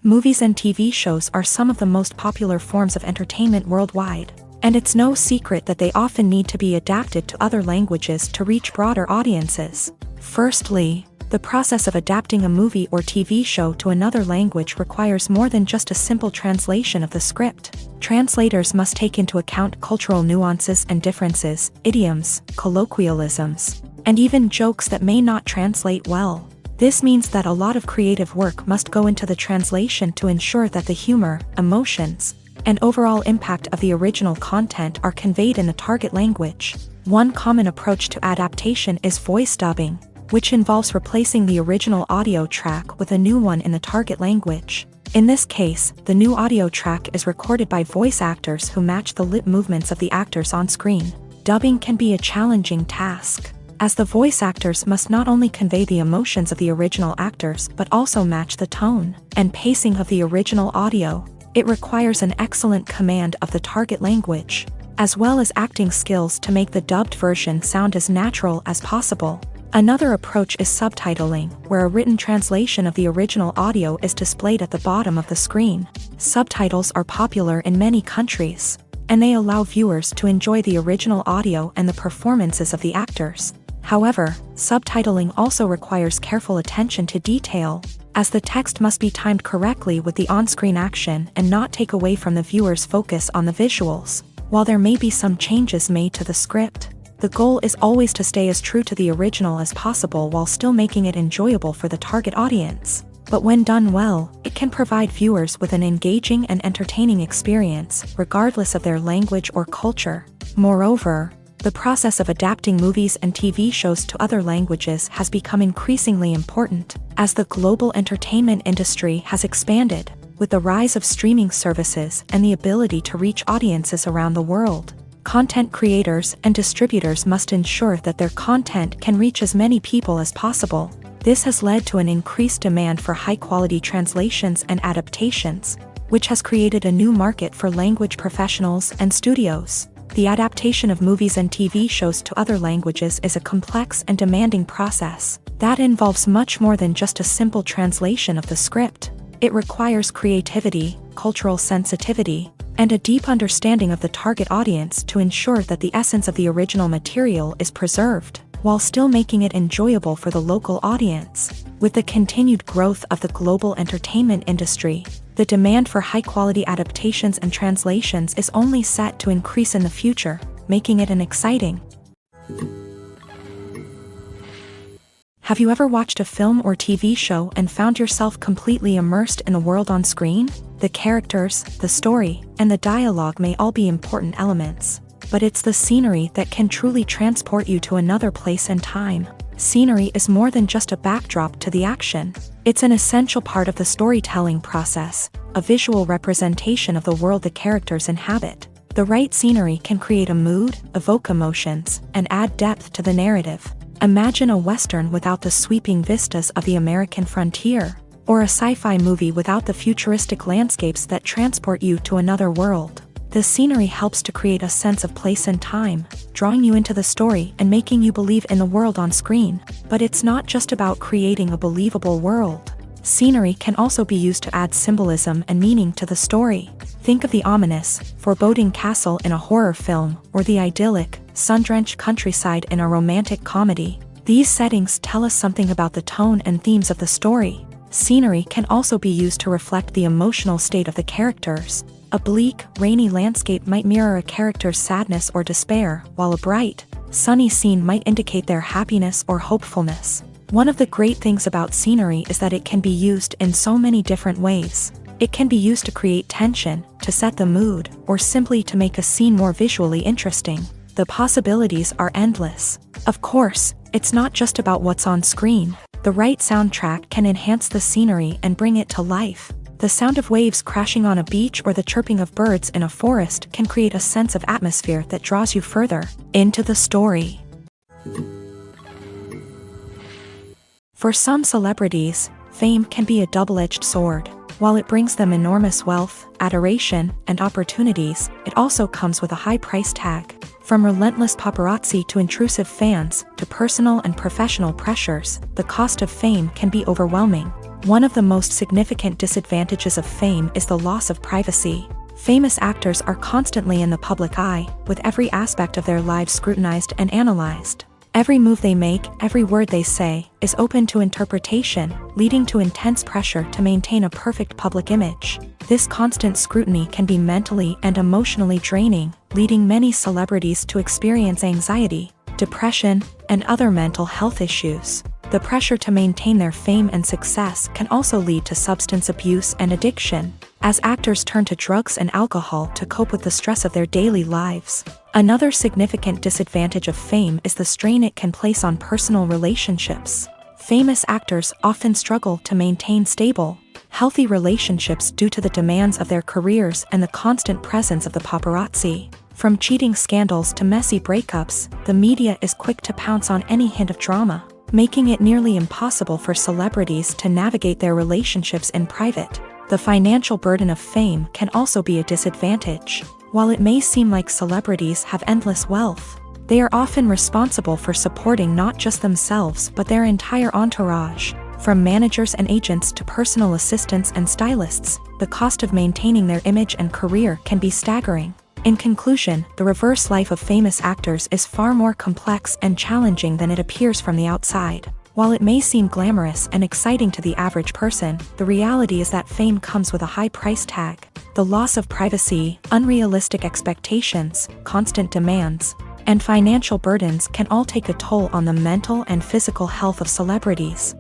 Movies and TV shows are some of the most popular forms of entertainment worldwide, and it's no secret that they often need to be adapted to other languages to reach broader audiences. Firstly, the process of adapting a movie or TV show to another language requires more than just a simple translation of the script. Translators must take into account cultural nuances and differences, idioms, colloquialisms, and even jokes that may not translate well. This means that a lot of creative work must go into the translation to ensure that the humor, emotions, and overall impact of the original content are conveyed in the target language. One common approach to adaptation is voice dubbing, which involves replacing the original audio track with a new one in the target language. In this case, the new audio track is recorded by voice actors who match the lip movements of the actors on screen. Dubbing can be a challenging task, as the voice actors must not only convey the emotions of the original actors but also match the tone and pacing of the original audio. It requires an excellent command of the target language, as well as acting skills to make the dubbed version sound as natural as possible. Another approach is subtitling, where a written translation of the original audio is displayed at the bottom of the screen. Subtitles are popular in many countries, and they allow viewers to enjoy the original audio and the performances of the actors. However, subtitling also requires careful attention to detail, as the text must be timed correctly with the on-screen action and not take away from the viewer's focus on the visuals. While there may be some changes made to the script, the goal is always to stay as true to the original as possible while still making it enjoyable for the target audience. But when done well, it can provide viewers with an engaging and entertaining experience, regardless of their language or culture. Moreover, the process of adapting movies and TV shows to other languages has become increasingly important, as the global entertainment industry has expanded. With the rise of streaming services and the ability to reach audiences around the world, content creators and distributors must ensure that their content can reach as many people as possible. This has led to an increased demand for high-quality translations and adaptations, which has created a new market for language professionals and studios. The adaptation of movies and TV shows to other languages is a complex and demanding process that involves much more than just a simple translation of the script. It requires creativity, cultural sensitivity, and a deep understanding of the target audience to ensure that the essence of the original material is preserved, while still making it enjoyable for the local audience. With the continued growth of the global entertainment industry, the demand for high-quality adaptations and translations is only set to increase in the future, making it an exciting. Have you ever watched a film or TV show and found yourself completely immersed in the world on screen? The characters, the story, and the dialogue may all be important elements, but it's the scenery that can truly transport you to another place and time. Scenery is more than just a backdrop to the action. It's an essential part of the storytelling process, a visual representation of the world the characters inhabit. The right scenery can create a mood, evoke emotions, and add depth to the narrative. Imagine a Western without the sweeping vistas of the American frontier, or a sci-fi movie without the futuristic landscapes that transport you to another world. The scenery helps to create a sense of place and time, drawing you into the story and making you believe in the world on screen. But it's not just about creating a believable world. Scenery can also be used to add symbolism and meaning to the story. Think of the ominous, foreboding castle in a horror film, or the idyllic, sun-drenched countryside in a romantic comedy. These settings tell us something about the tone and themes of the story. Scenery can also be used to reflect the emotional state of the characters. A bleak, rainy landscape might mirror a character's sadness or despair, while a bright, sunny scene might indicate their happiness or hopefulness. One of the great things about scenery is that it can be used in so many different ways. It can be used to create tension, to set the mood, or simply to make a scene more visually interesting. The possibilities are endless. Of course, it's not just about what's on screen. The right soundtrack can enhance the scenery and bring it to life. The sound of waves crashing on a beach or the chirping of birds in a forest can create a sense of atmosphere that draws you further into the story. For some celebrities, fame can be a double-edged sword. While it brings them enormous wealth, adoration, and opportunities, it also comes with a high price tag. From relentless paparazzi to intrusive fans, to personal and professional pressures, the cost of fame can be overwhelming. One of the most significant disadvantages of fame is the loss of privacy. Famous actors are constantly in the public eye, with every aspect of their lives scrutinized and analyzed. Every move they make, every word they say, is open to interpretation, leading to intense pressure to maintain a perfect public image. This constant scrutiny can be mentally and emotionally draining, leading many celebrities to experience anxiety, depression, and other mental health issues. The pressure to maintain their fame and success can also lead to substance abuse and addiction, as actors turn to drugs and alcohol to cope with the stress of their daily lives. Another significant disadvantage of fame is the strain it can place on personal relationships. Famous actors often struggle to maintain stable, healthy relationships due to the demands of their careers and the constant presence of the paparazzi. From cheating scandals to messy breakups, the media is quick to pounce on any hint of drama, making it nearly impossible for celebrities to navigate their relationships in private. The financial burden of fame can also be a disadvantage. While it may seem like celebrities have endless wealth, they are often responsible for supporting not just themselves but their entire entourage. From managers and agents to personal assistants and stylists, the cost of maintaining their image and career can be staggering. In conclusion, the reverse life of famous actors is far more complex and challenging than it appears from the outside. While it may seem glamorous and exciting to the average person, the reality is that fame comes with a high price tag. The loss of privacy, unrealistic expectations, constant demands, and financial burdens can all take a toll on the mental and physical health of celebrities.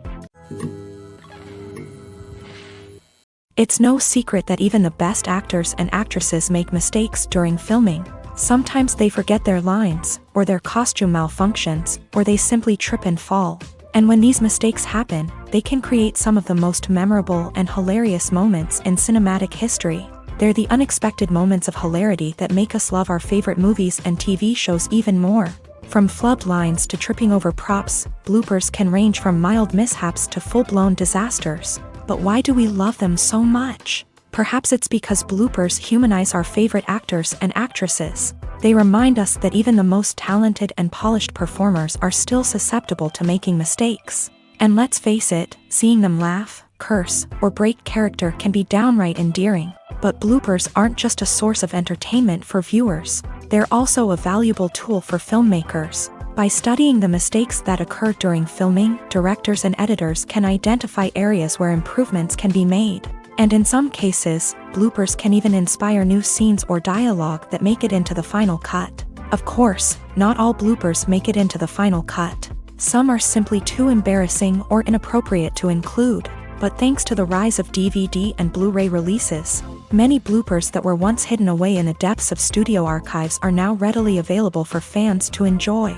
It's no secret that even the best actors and actresses make mistakes during filming. Sometimes they forget their lines, or their costume malfunctions, or they simply trip and fall. And when these mistakes happen, they can create some of the most memorable and hilarious moments in cinematic history. They're the unexpected moments of hilarity that make us love our favorite movies and TV shows even more. From flubbed lines to tripping over props, bloopers can range from mild mishaps to full-blown disasters. But why do we love them so much? Perhaps it's because bloopers humanize our favorite actors and actresses. They remind us that even the most talented and polished performers are still susceptible to making mistakes. And let's face it, seeing them laugh, curse, or break character can be downright endearing. But bloopers aren't just a source of entertainment for viewers. They're also a valuable tool for filmmakers. By studying the mistakes that occur during filming, directors and editors can identify areas where improvements can be made. And in some cases, bloopers can even inspire new scenes or dialogue that make it into the final cut. Of course, not all bloopers make it into the final cut. Some are simply too embarrassing or inappropriate to include. But thanks to the rise of DVD and Blu-ray releases, many bloopers that were once hidden away in the depths of studio archives are now readily available for fans to enjoy.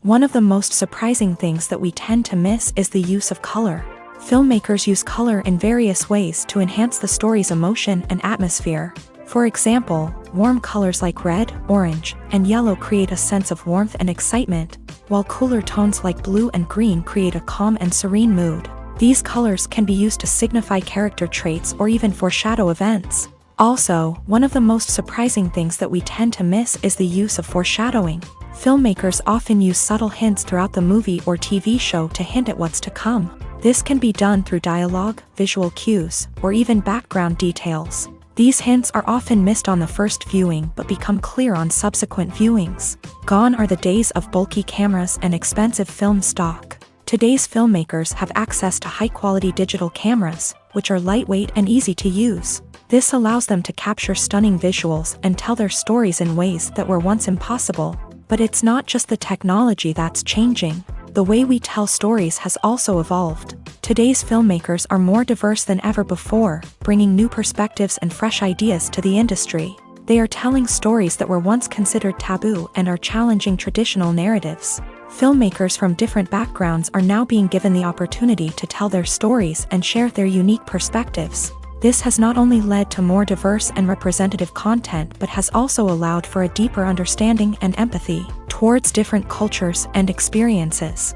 One of the most surprising things that we tend to miss is the use of color. Filmmakers use color in various ways to enhance the story's emotion and atmosphere. For example, warm colors like red, orange, and yellow create a sense of warmth and excitement, while cooler tones like blue and green create a calm and serene mood. These colors can be used to signify character traits or even foreshadow events. Also, one of the most surprising things that we tend to miss is the use of foreshadowing. Filmmakers often use subtle hints throughout the movie or TV show to hint at what's to come. This can be done through dialogue, visual cues, or even background details. These hints are often missed on the first viewing but become clear on subsequent viewings. Gone are the days of bulky cameras and expensive film stock. Today's filmmakers have access to high-quality digital cameras, which are lightweight and easy to use. This allows them to capture stunning visuals and tell their stories in ways that were once impossible. But it's not just the technology that's changing. The way we tell stories has also evolved. Today's filmmakers are more diverse than ever before, bringing new perspectives and fresh ideas to the industry. They are telling stories that were once considered taboo and are challenging traditional narratives. Filmmakers from different backgrounds are now being given the opportunity to tell their stories and share their unique perspectives. This has not only led to more diverse and representative content but has also allowed for a deeper understanding and empathy towards different cultures and experiences.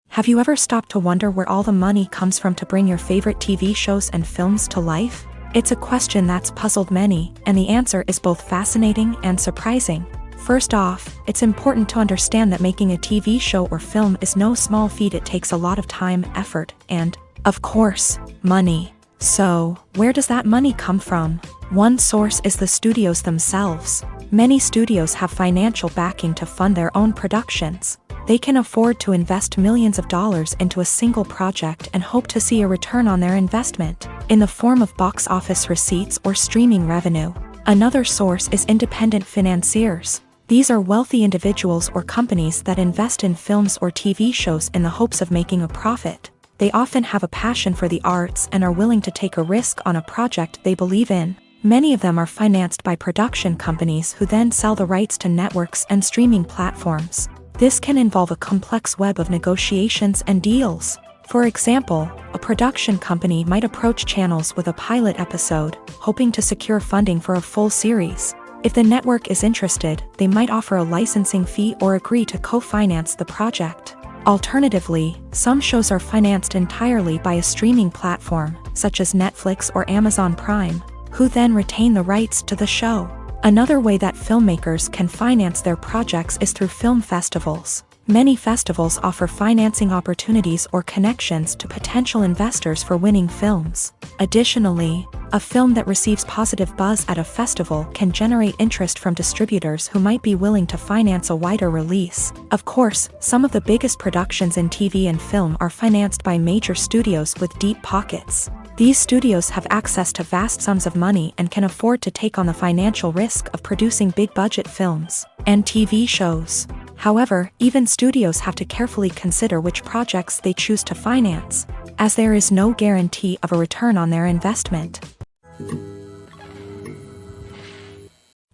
Have you ever stopped to wonder where all the money comes from to bring your favorite TV shows and films to life? It's a question that's puzzled many, and the answer is both fascinating and surprising. First off, it's important to understand that making a TV show or film is no small feat. It takes a lot of time, effort, and, of course, money. So, where does that money come from? One source is the studios themselves. Many studios have financial backing to fund their own productions. They can afford to invest millions of dollars into a single project and hope to see a return on their investment, in the form of box office receipts or streaming revenue. Another source is independent financiers. These are wealthy individuals or companies that invest in films or TV shows in the hopes of making a profit. They often have a passion for the arts and are willing to take a risk on a project they believe in. Many of them are financed by production companies who then sell the rights to networks and streaming platforms. This can involve a complex web of negotiations and deals. For example, a production company might approach channels with a pilot episode, hoping to secure funding for a full series. If the network is interested, they might offer a licensing fee or agree to co-finance the project. Alternatively, some shows are financed entirely by a streaming platform, such as Netflix or Amazon Prime, who then retain the rights to the show. Another way that filmmakers can finance their projects is through film festivals. Many festivals offer financing opportunities or connections to potential investors for winning films. Additionally, a film that receives positive buzz at a festival can generate interest from distributors who might be willing to finance a wider release. Of course, some of the biggest productions in TV and film are financed by major studios with deep pockets. These studios have access to vast sums of money and can afford to take on the financial risk of producing big-budget films and TV shows. However, even studios have to carefully consider which projects they choose to finance, as there is no guarantee of a return on their investment.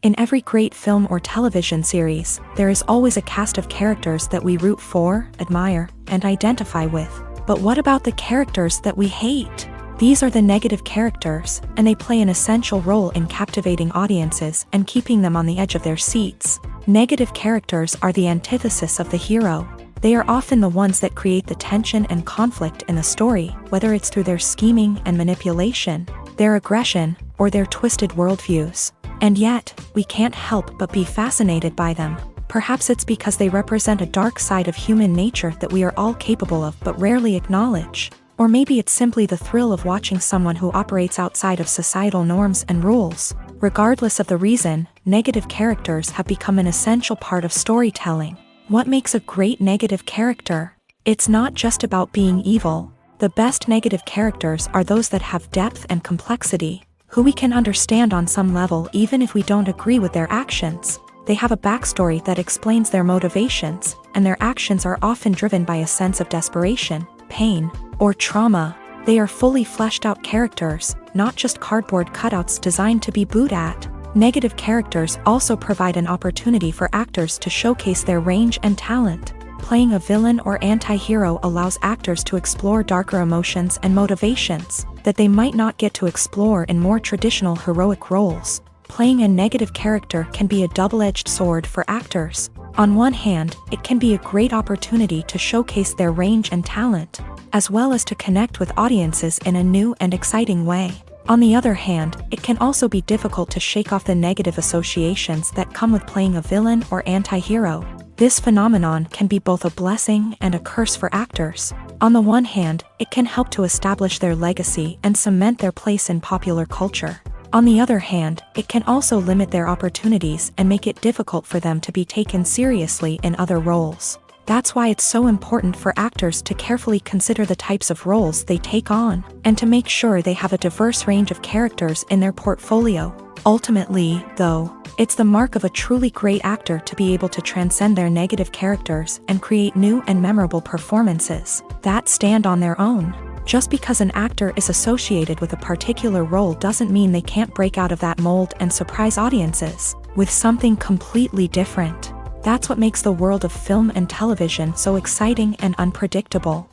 In every great film or television series, there is always a cast of characters that we root for, admire, and identify with. But what about the characters that we hate? These are the negative characters, and they play an essential role in captivating audiences and keeping them on the edge of their seats. Negative characters are the antithesis of the hero. They are often the ones that create the tension and conflict in the story, whether it's through their scheming and manipulation, their aggression, or their twisted worldviews. And yet, we can't help but be fascinated by them. Perhaps it's because they represent a dark side of human nature that we are all capable of but rarely acknowledge. Or maybe it's simply the thrill of watching someone who operates outside of societal norms and rules. Regardless of the reason, negative characters have become an essential part of storytelling. What makes a great negative character? It's not just about being evil. The best negative characters are those that have depth and complexity, who we can understand on some level even if we don't agree with their actions. They have a backstory that explains their motivations, and their actions are often driven by a sense of desperation, pain, or trauma. They are fully fleshed out characters, not just cardboard cutouts designed to be booed at. Negative characters also provide an opportunity for actors to showcase their range and talent. Playing a villain or anti-hero allows actors to explore darker emotions and motivations that they might not get to explore in more traditional heroic roles. Playing a negative character can be a double-edged sword for actors. On one hand, it can be a great opportunity to showcase their range and talent, as well as to connect with audiences in a new and exciting way. On the other hand, it can also be difficult to shake off the negative associations that come with playing a villain or anti-hero. This phenomenon can be both a blessing and a curse for actors. On the one hand, it can help to establish their legacy and cement their place in popular culture. On the other hand, it can also limit their opportunities and make it difficult for them to be taken seriously in other roles. That's why it's so important for actors to carefully consider the types of roles they take on, and to make sure they have a diverse range of characters in their portfolio. Ultimately, though, it's the mark of a truly great actor to be able to transcend their negative characters and create new and memorable performances that stand on their own. Just because an actor is associated with a particular role doesn't mean they can't break out of that mold and surprise audiences with something completely different. That's what makes the world of film and television so exciting and unpredictable.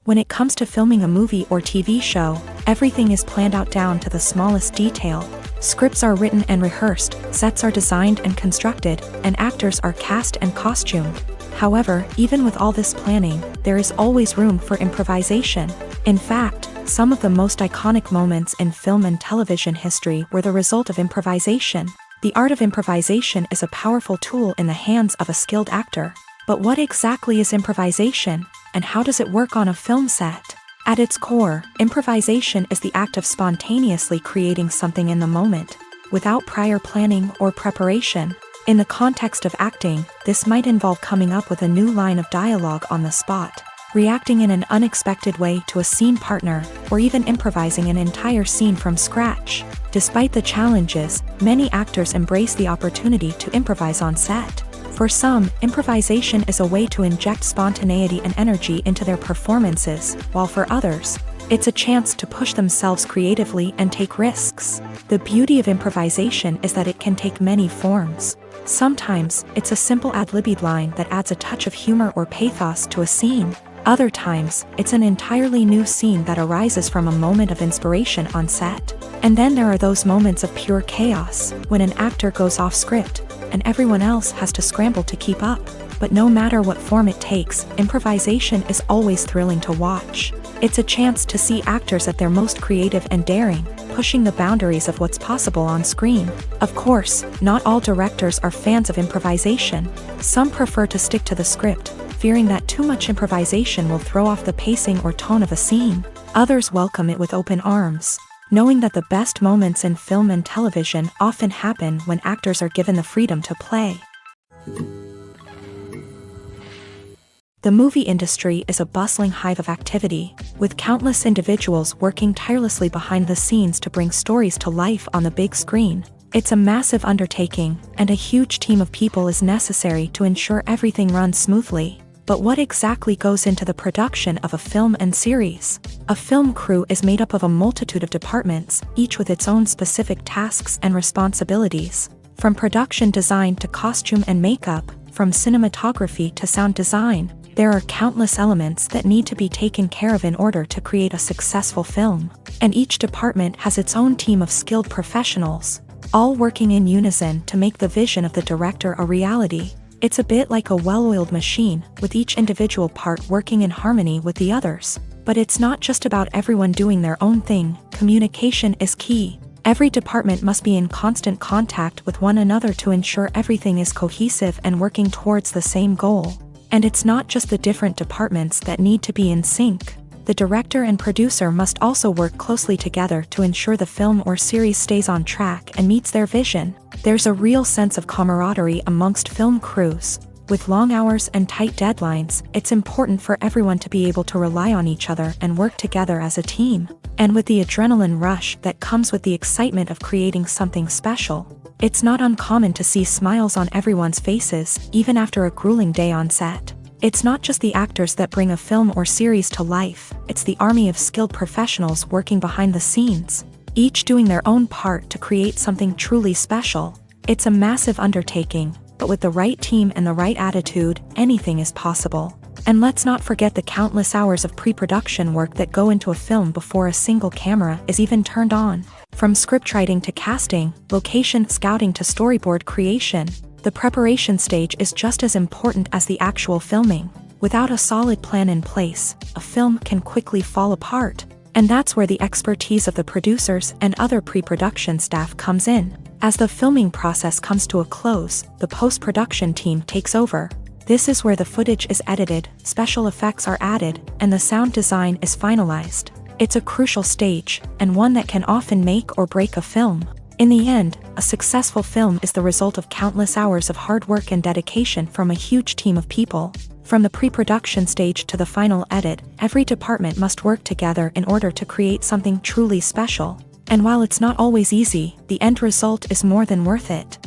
When it comes to filming a movie or TV show, everything is planned out down to the smallest detail. Scripts are written and rehearsed, sets are designed and constructed, and actors are cast and costumed. However, even with all this planning, there is always room for improvisation. In fact, some of the most iconic moments in film and television history were the result of improvisation. The art of improvisation is a powerful tool in the hands of a skilled actor. But what exactly is improvisation, and how does it work on a film set? At its core, improvisation is the act of spontaneously creating something in the moment, without prior planning or preparation. In the context of acting, this might involve coming up with a new line of dialogue on the spot, reacting in an unexpected way to a scene partner, or even improvising an entire scene from scratch. Despite the challenges, many actors embrace the opportunity to improvise on set. For some, improvisation is a way to inject spontaneity and energy into their performances, while for others, it's a chance to push themselves creatively and take risks. The beauty of improvisation is that it can take many forms. Sometimes, it's a simple ad-libbed line that adds a touch of humor or pathos to a scene. Other times, it's an entirely new scene that arises from a moment of inspiration on set. And then there are those moments of pure chaos, when an actor goes off script, and everyone else has to scramble to keep up. But no matter what form it takes, improvisation is always thrilling to watch. It's a chance to see actors at their most creative and daring, pushing the boundaries of what's possible on screen. Of course, not all directors are fans of improvisation. Some prefer to stick to the script, fearing that too much improvisation will throw off the pacing or tone of a scene. Others welcome it with open arms, knowing that the best moments in film and television often happen when actors are given the freedom to play. The movie industry is a bustling hive of activity, with countless individuals working tirelessly behind the scenes to bring stories to life on the big screen. It's a massive undertaking, and a huge team of people is necessary to ensure everything runs smoothly. But what exactly goes into the production of a film and series? A film crew is made up of a multitude of departments, each with its own specific tasks and responsibilities. From production design to costume and makeup, from cinematography to sound design, there are countless elements that need to be taken care of in order to create a successful film. And each department has its own team of skilled professionals, all working in unison to make the vision of the director a reality. It's a bit like a well-oiled machine, with each individual part working in harmony with the others. But it's not just about everyone doing their own thing. Communication is key. Every department must be in constant contact with one another to ensure everything is cohesive and working towards the same goal. And it's not just the different departments that need to be in sync. The director and producer must also work closely together to ensure the film or series stays on track and meets their vision. There's a real sense of camaraderie amongst film crews. With long hours and tight deadlines, it's important for everyone to be able to rely on each other and work together as a team. And with the adrenaline rush that comes with the excitement of creating something special, it's not uncommon to see smiles on everyone's faces, even after a grueling day on set. It's not just the actors that bring a film or series to life, it's the army of skilled professionals working behind the scenes, each doing their own part to create something truly special. It's a massive undertaking, but with the right team and the right attitude, anything is possible. And let's not forget the countless hours of pre-production work that go into a film before a single camera is even turned on. From scriptwriting to casting, location scouting to storyboard creation, the preparation stage is just as important as the actual filming. Without a solid plan in place, a film can quickly fall apart. And that's where the expertise of the producers and other pre-production staff comes in. As the filming process comes to a close, the post-production team takes over. This is where the footage is edited, special effects are added, and the sound design is finalized. It's a crucial stage, and one that can often make or break a film. In the end, a successful film is the result of countless hours of hard work and dedication from a huge team of people. From the pre-production stage to the final edit, every department must work together in order to create something truly special. And while it's not always easy, the end result is more than worth it.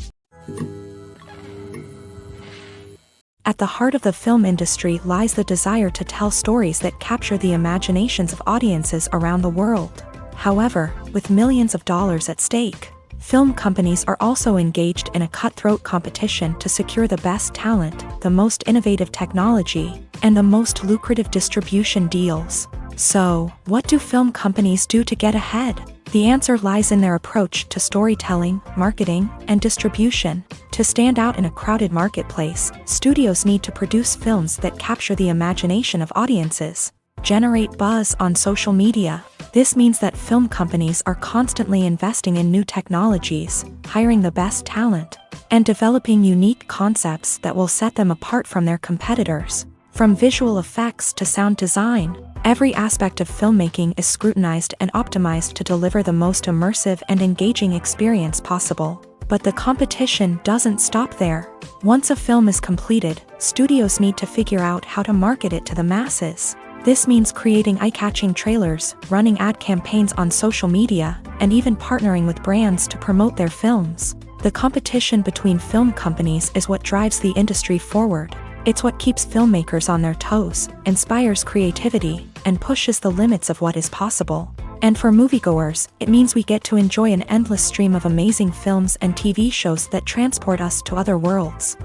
At the heart of the film industry lies the desire to tell stories that capture the imaginations of audiences around the world. However, with millions of dollars at stake, film companies are also engaged in a cutthroat competition to secure the best talent, the most innovative technology, and the most lucrative distribution deals. So, what do film companies do to get ahead? The answer lies in their approach to storytelling, marketing, and distribution. To stand out in a crowded marketplace, studios need to produce films that capture the imagination of audiences, generate buzz on social media. This means that film companies are constantly investing in new technologies, hiring the best talent, and developing unique concepts that will set them apart from their competitors. From visual effects to sound design, every aspect of filmmaking is scrutinized and optimized to deliver the most immersive and engaging experience possible. But the competition doesn't stop there. Once a film is completed, studios need to figure out how to market it to the masses. This means creating eye-catching trailers, running ad campaigns on social media, and even partnering with brands to promote their films. The competition between film companies is what drives the industry forward. It's what keeps filmmakers on their toes, inspires creativity, and pushes the limits of what is possible. And for moviegoers, it means we get to enjoy an endless stream of amazing films and TV shows that transport us to other worlds.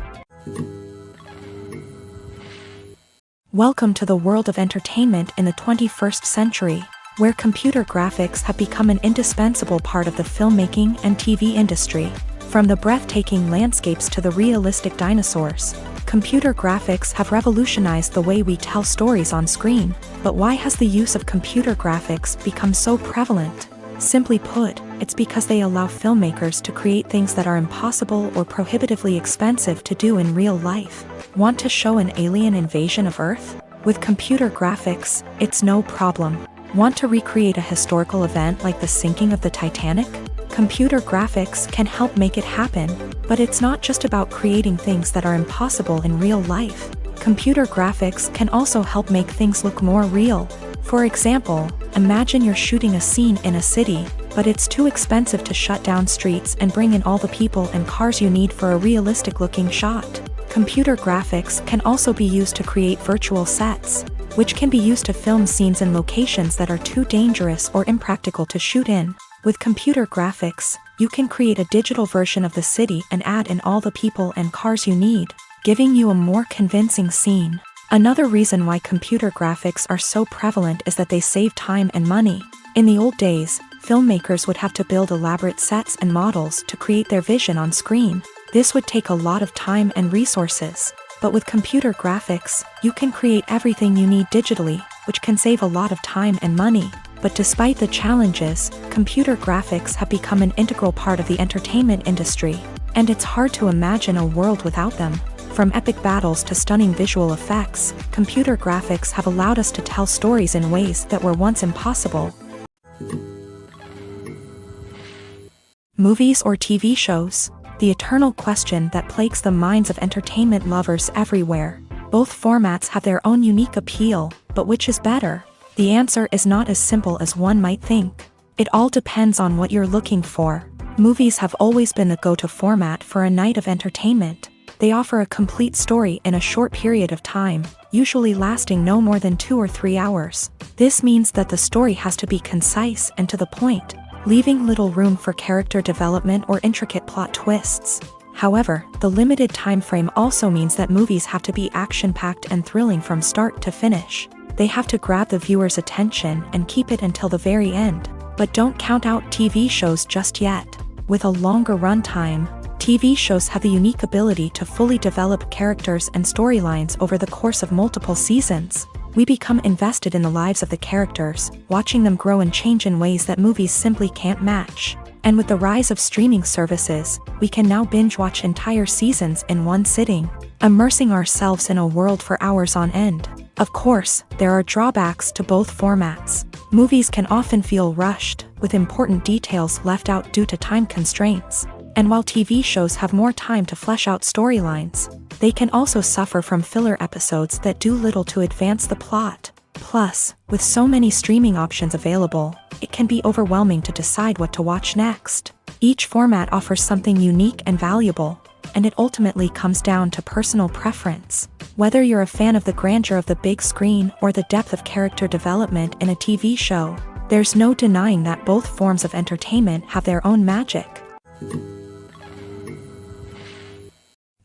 Welcome to the world of entertainment in the 21st century, where computer graphics have become an indispensable part of the filmmaking and TV industry. From the breathtaking landscapes to the realistic dinosaurs, computer graphics have revolutionized the way we tell stories on screen. But why has the use of computer graphics become so prevalent? Simply put, it's because they allow filmmakers to create things that are impossible or prohibitively expensive to do in real life. Want to show an alien invasion of Earth? With computer graphics, it's no problem. Want to recreate a historical event like the sinking of the Titanic? Computer graphics can help make it happen. But it's not just about creating things that are impossible in real life. Computer graphics can also help make things look more real. For example, imagine you're shooting a scene in a city, but it's too expensive to shut down streets and bring in all the people and cars you need for a realistic-looking shot. Computer graphics can also be used to create virtual sets, which can be used to film scenes in locations that are too dangerous or impractical to shoot in. With computer graphics, you can create a digital version of the city and add in all the people and cars you need, giving you a more convincing scene. Another reason why computer graphics are so prevalent is that they save time and money. In the old days, filmmakers would have to build elaborate sets and models to create their vision on screen. This would take a lot of time and resources. But with computer graphics, you can create everything you need digitally, which can save a lot of time and money. But despite the challenges, computer graphics have become an integral part of the entertainment industry, and it's hard to imagine a world without them. From epic battles to stunning visual effects, computer graphics have allowed us to tell stories in ways that were once impossible. Movies or TV shows? The eternal question that plagues the minds of entertainment lovers everywhere. Both formats have their own unique appeal, but which is better? The answer is not as simple as one might think. It all depends on what you're looking for. Movies have always been the go-to format for a night of entertainment. They offer a complete story in a short period of time, usually lasting no more than 2 or 3 hours. This means that the story has to be concise and to the point, leaving little room for character development or intricate plot twists. However, the limited time frame also means that movies have to be action-packed and thrilling from start to finish. They have to grab the viewer's attention and keep it until the very end. But don't count out TV shows just yet. With a longer runtime, TV shows have the unique ability to fully develop characters and storylines over the course of multiple seasons. We become invested in the lives of the characters, watching them grow and change in ways that movies simply can't match. And with the rise of streaming services, we can now binge-watch entire seasons in one sitting, immersing ourselves in a world for hours on end. Of course, there are drawbacks to both formats. Movies can often feel rushed, with important details left out due to time constraints. And while TV shows have more time to flesh out storylines, they can also suffer from filler episodes that do little to advance the plot. Plus, with so many streaming options available, it can be overwhelming to decide what to watch next. Each format offers something unique and valuable, and it ultimately comes down to personal preference. Whether you're a fan of the grandeur of the big screen or the depth of character development in a TV show, there's no denying that both forms of entertainment have their own magic.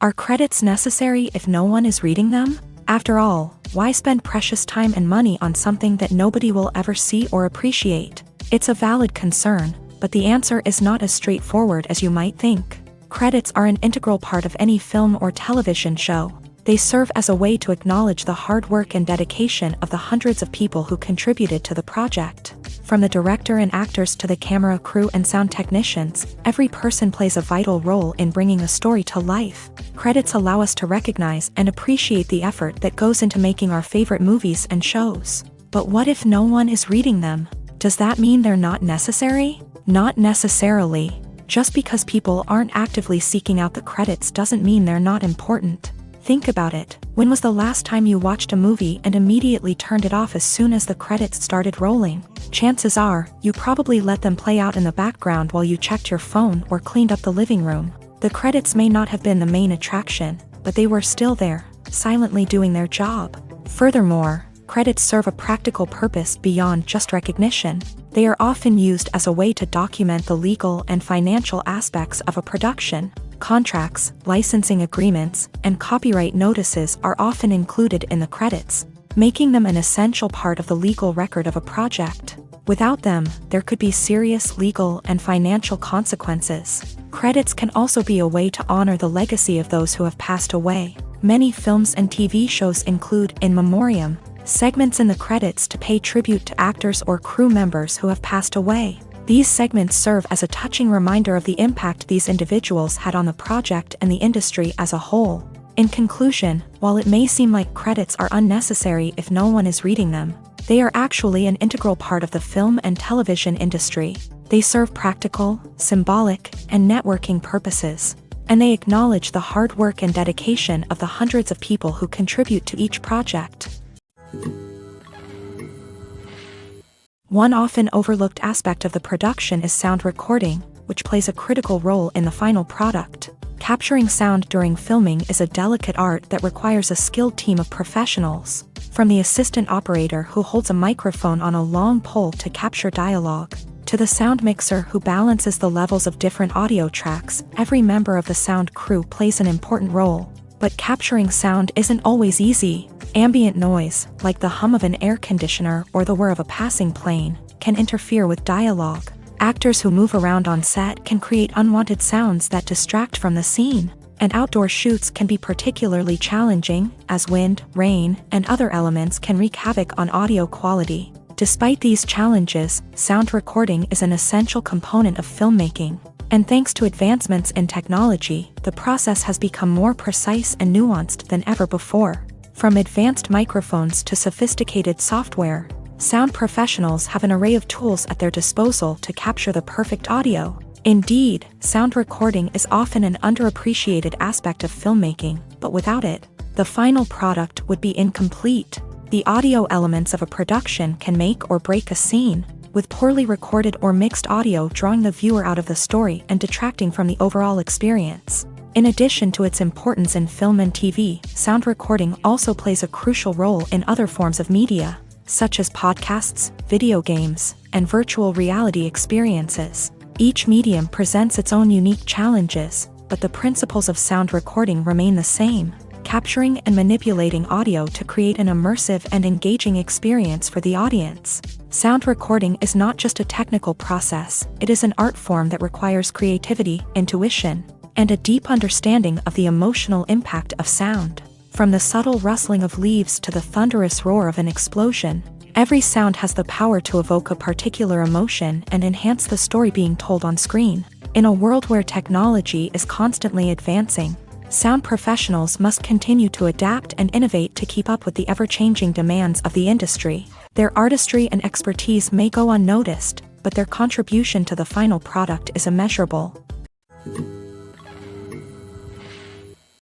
Are credits necessary if no one is reading them? After all, why spend precious time and money on something that nobody will ever see or appreciate? It's a valid concern, but the answer is not as straightforward as you might think. Credits are an integral part of any film or television show. They serve as a way to acknowledge the hard work and dedication of the hundreds of people who contributed to the project. From the director and actors to the camera crew and sound technicians, every person plays a vital role in bringing a story to life. Credits allow us to recognize and appreciate the effort that goes into making our favorite movies and shows. But what if no one is reading them? Does that mean they're not necessary? Not necessarily. Just because people aren't actively seeking out the credits doesn't mean they're not important. Think about it. When was the last time you watched a movie and immediately turned it off as soon as the credits started rolling? Chances are, you probably let them play out in the background while you checked your phone or cleaned up the living room. The credits may not have been the main attraction, but they were still there, silently doing their job. Furthermore, credits serve a practical purpose beyond just recognition. They are often used as a way to document the legal and financial aspects of a production. Contracts, licensing agreements, and copyright notices are often included in the credits, making them an essential part of the legal record of a project. Without them, there could be serious legal and financial consequences. Credits can also be a way to honor the legacy of those who have passed away. Many films and TV shows include in memoriam segments in the credits to pay tribute to actors or crew members who have passed away. These segments serve as a touching reminder of the impact these individuals had on the project and the industry as a whole. In conclusion, while it may seem like credits are unnecessary if no one is reading them, they are actually an integral part of the film and television industry. They serve practical, symbolic, and networking purposes, and they acknowledge the hard work and dedication of the hundreds of people who contribute to each project. One often overlooked aspect of the production is sound recording, which plays a critical role in the final product. Capturing sound during filming is a delicate art that requires a skilled team of professionals. From the assistant operator who holds a microphone on a long pole to capture dialogue, to the sound mixer who balances the levels of different audio tracks, every member of the sound crew plays an important role. But capturing sound isn't always easy. Ambient noise, like the hum of an air conditioner or the whir of a passing plane, can interfere with dialogue. Actors who move around on set can create unwanted sounds that distract from the scene. And outdoor shoots can be particularly challenging, as wind, rain, and other elements can wreak havoc on audio quality. Despite these challenges, sound recording is an essential component of filmmaking. And thanks to advancements in technology, the process has become more precise and nuanced than ever before. From advanced microphones to sophisticated software, sound professionals have an array of tools at their disposal to capture the perfect audio. Indeed, sound recording is often an underappreciated aspect of filmmaking, but without it, the final product would be incomplete. The audio elements of a production can make or break a scene, with poorly recorded or mixed audio drawing the viewer out of the story and detracting from the overall experience. In addition to its importance in film and TV, sound recording also plays a crucial role in other forms of media, such as podcasts, video games, and virtual reality experiences. Each medium presents its own unique challenges, but the principles of sound recording remain the same: capturing and manipulating audio to create an immersive and engaging experience for the audience. Sound recording is not just a technical process, it is an art form that requires creativity, intuition, and a deep understanding of the emotional impact of sound. From the subtle rustling of leaves to the thunderous roar of an explosion, every sound has the power to evoke a particular emotion and enhance the story being told on screen. In a world where technology is constantly advancing, sound professionals must continue to adapt and innovate to keep up with the ever-changing demands of the industry. Their artistry and expertise may go unnoticed, but their contribution to the final product is immeasurable.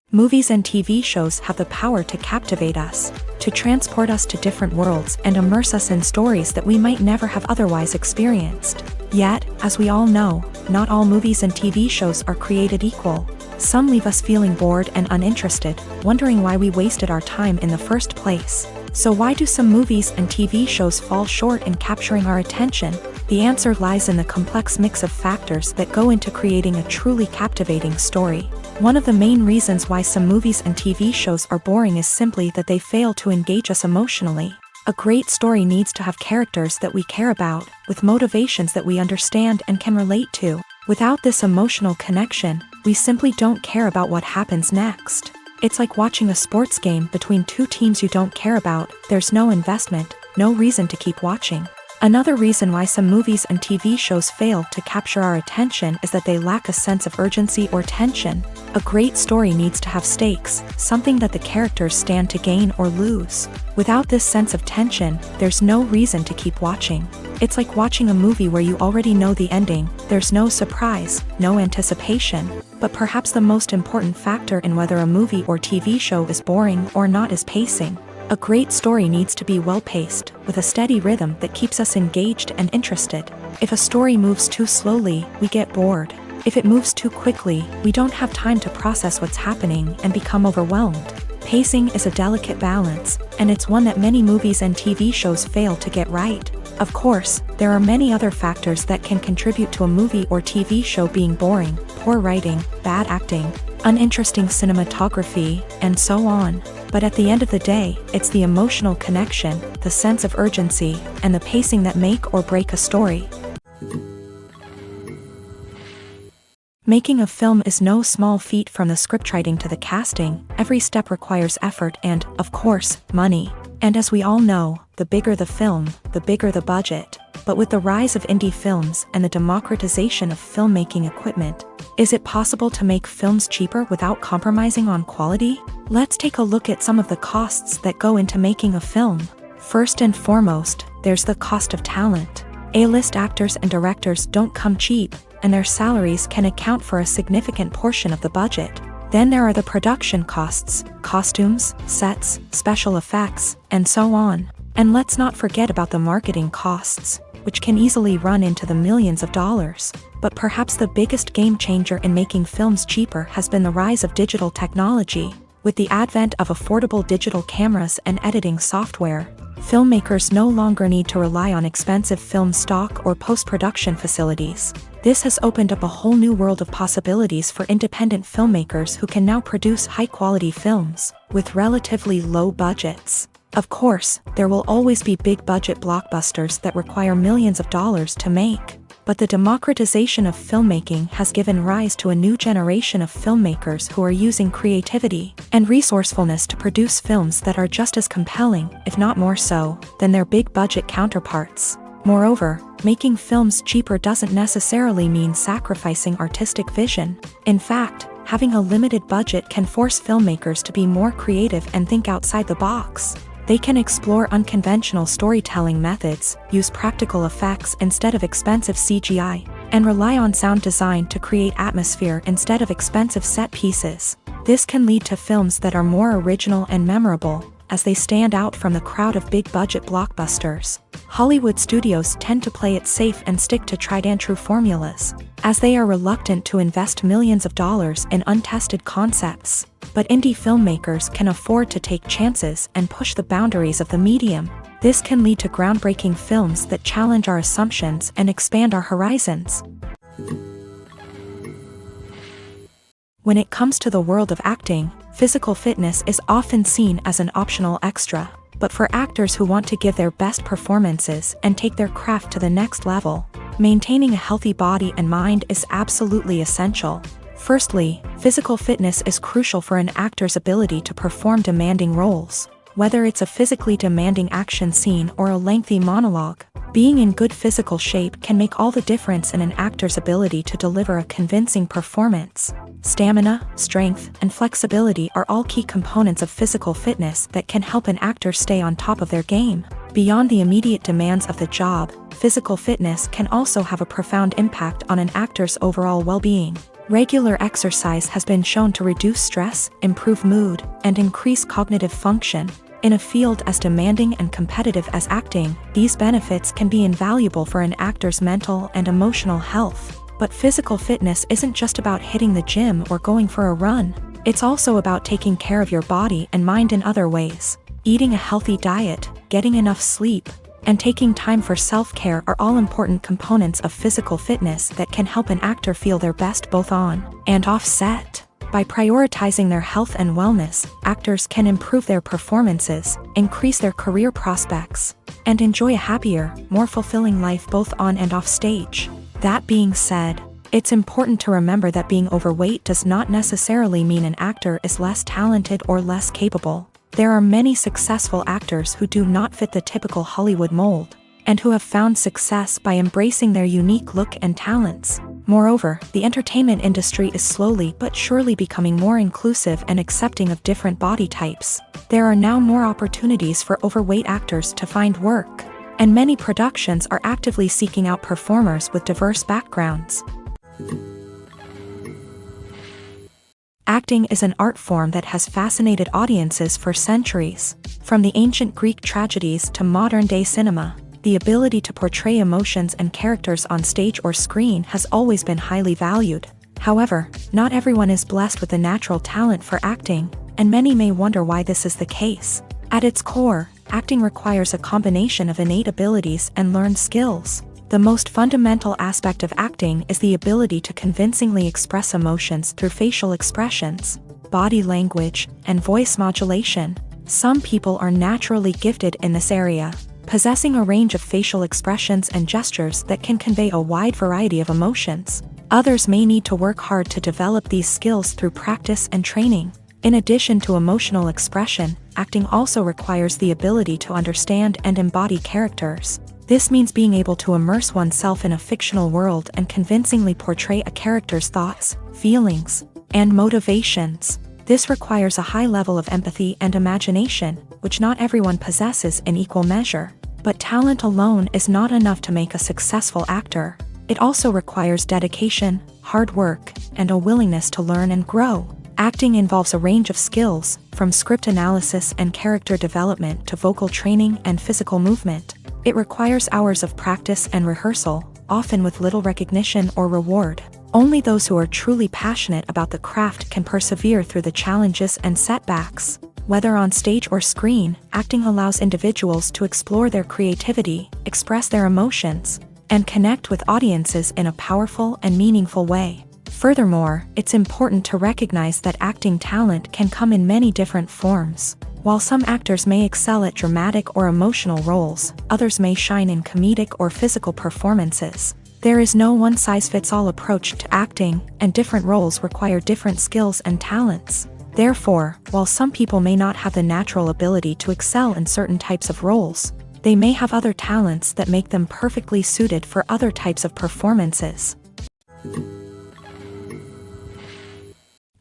Movies and TV shows have the power to captivate us, to transport us to different worlds and immerse us in stories that we might never have otherwise experienced. Yet, as we all know, not all movies and TV shows are created equal. Some leave us feeling bored and uninterested, wondering why we wasted our time in the first place. So why do some movies and TV shows fall short in capturing our attention? The answer lies in the complex mix of factors that go into creating a truly captivating story. One of the main reasons why some movies and TV shows are boring is simply that they fail to engage us emotionally. A great story needs to have characters that we care about, with motivations that we understand and can relate to. Without this emotional connection, we simply don't care about what happens next. It's like watching a sports game between two teams you don't care about. There's no investment, no reason to keep watching. Another reason why some movies and TV shows fail to capture our attention is that they lack a sense of urgency or tension. A great story needs to have stakes, something that the characters stand to gain or lose. Without this sense of tension, there's no reason to keep watching. It's like watching a movie where you already know the ending. There's no surprise, no anticipation. But perhaps the most important factor in whether a movie or TV show is boring or not is pacing. A great story needs to be well-paced, with a steady rhythm that keeps us engaged and interested. If a story moves too slowly, we get bored. If it moves too quickly, we don't have time to process what's happening and become overwhelmed. Pacing is a delicate balance, and it's one that many movies and TV shows fail to get right. Of course, there are many other factors that can contribute to a movie or TV show being boring: poor writing, bad acting, uninteresting cinematography, and so on. But at the end of the day, it's the emotional connection, the sense of urgency, and the pacing that make or break a story. Making a film is no small feat. From the scriptwriting to the casting, every step requires effort and, of course, money. And as we all know, the bigger the film, the bigger the budget. But with the rise of indie films and the democratization of filmmaking equipment, is it possible to make films cheaper without compromising on quality? Let's take a look at some of the costs that go into making a film. First and foremost, there's the cost of talent. A-list actors and directors don't come cheap, and their salaries can account for a significant portion of the budget. Then there are the production costs: costumes, sets, special effects, and so on. And let's not forget about the marketing costs. which can easily run into the millions of dollars. But perhaps the biggest game changer in making films cheaper has been the rise of digital technology. With the advent of affordable digital cameras and editing software, filmmakers no longer need to rely on expensive film stock or post-production facilities. This has opened up a whole new world of possibilities for independent filmmakers who can now produce high-quality films with relatively low budgets. Of course, there will always be big-budget blockbusters that require millions of dollars to make. But the democratization of filmmaking has given rise to a new generation of filmmakers who are using creativity and resourcefulness to produce films that are just as compelling, if not more so, than their big-budget counterparts. Moreover, making films cheaper doesn't necessarily mean sacrificing artistic vision. In fact, having a limited budget can force filmmakers to be more creative and think outside the box. They can explore unconventional storytelling methods, use practical effects instead of expensive CGI, and rely on sound design to create atmosphere instead of expensive set pieces. This can lead to films that are more original and memorable, as they stand out from the crowd of big-budget blockbusters. Hollywood studios tend to play it safe and stick to tried-and-true formulas, as they are reluctant to invest millions of dollars in untested concepts. But indie filmmakers can afford to take chances and push the boundaries of the medium. This can lead to groundbreaking films that challenge our assumptions and expand our horizons. When it comes to the world of acting, physical fitness is often seen as an optional extra. But for actors who want to give their best performances and take their craft to the next level, maintaining a healthy body and mind is absolutely essential. Firstly, physical fitness is crucial for an actor's ability to perform demanding roles. Whether it's a physically demanding action scene or a lengthy monologue, being in good physical shape can make all the difference in an actor's ability to deliver a convincing performance. Stamina, strength, and flexibility are all key components of physical fitness that can help an actor stay on top of their game. Beyond the immediate demands of the job, physical fitness can also have a profound impact on an actor's overall well-being. Regular exercise has been shown to reduce stress, improve mood, and increase cognitive function. In a field as demanding and competitive as acting, these benefits can be invaluable for an actor's mental and emotional health. But physical fitness isn't just about hitting the gym or going for a run. It's also about taking care of your body and mind in other ways. Eating a healthy diet, getting enough sleep, and taking time for self-care are all important components of physical fitness that can help an actor feel their best both on and off set. By prioritizing their health and wellness, actors can improve their performances, increase their career prospects, and enjoy a happier, more fulfilling life both on and off stage. That being said, it's important to remember that being overweight does not necessarily mean an actor is less talented or less capable. There are many successful actors who do not fit the typical Hollywood mold, and who have found success by embracing their unique look and talents. Moreover, the entertainment industry is slowly but surely becoming more inclusive and accepting of different body types. There are now more opportunities for overweight actors to find work, and many productions are actively seeking out performers with diverse backgrounds. Acting is an art form that has fascinated audiences for centuries. From the ancient Greek tragedies to modern-day cinema, the ability to portray emotions and characters on stage or screen has always been highly valued. However, not everyone is blessed with the natural talent for acting, and many may wonder why this is the case. At its core, acting requires a combination of innate abilities and learned skills. The most fundamental aspect of acting is the ability to convincingly express emotions through facial expressions, body language, and voice modulation. Some people are naturally gifted in this area, possessing a range of facial expressions and gestures that can convey a wide variety of emotions. Others may need to work hard to develop these skills through practice and training. In addition to emotional expression, acting also requires the ability to understand and embody characters. This means being able to immerse oneself in a fictional world and convincingly portray a character's thoughts, feelings, and motivations. This requires a high level of empathy and imagination, which not everyone possesses in equal measure. But talent alone is not enough to make a successful actor. It also requires dedication, hard work, and a willingness to learn and grow. Acting involves a range of skills, from script analysis and character development to vocal training and physical movement. It requires hours of practice and rehearsal, often with little recognition or reward. Only those who are truly passionate about the craft can persevere through the challenges and setbacks. Whether on stage or screen, acting allows individuals to explore their creativity, express their emotions, and connect with audiences in a powerful and meaningful way. Furthermore, it's important to recognize that acting talent can come in many different forms. While some actors may excel at dramatic or emotional roles, others may shine in comedic or physical performances. There is no one-size-fits-all approach to acting, and different roles require different skills and talents. Therefore, while some people may not have the natural ability to excel in certain types of roles, they may have other talents that make them perfectly suited for other types of performances.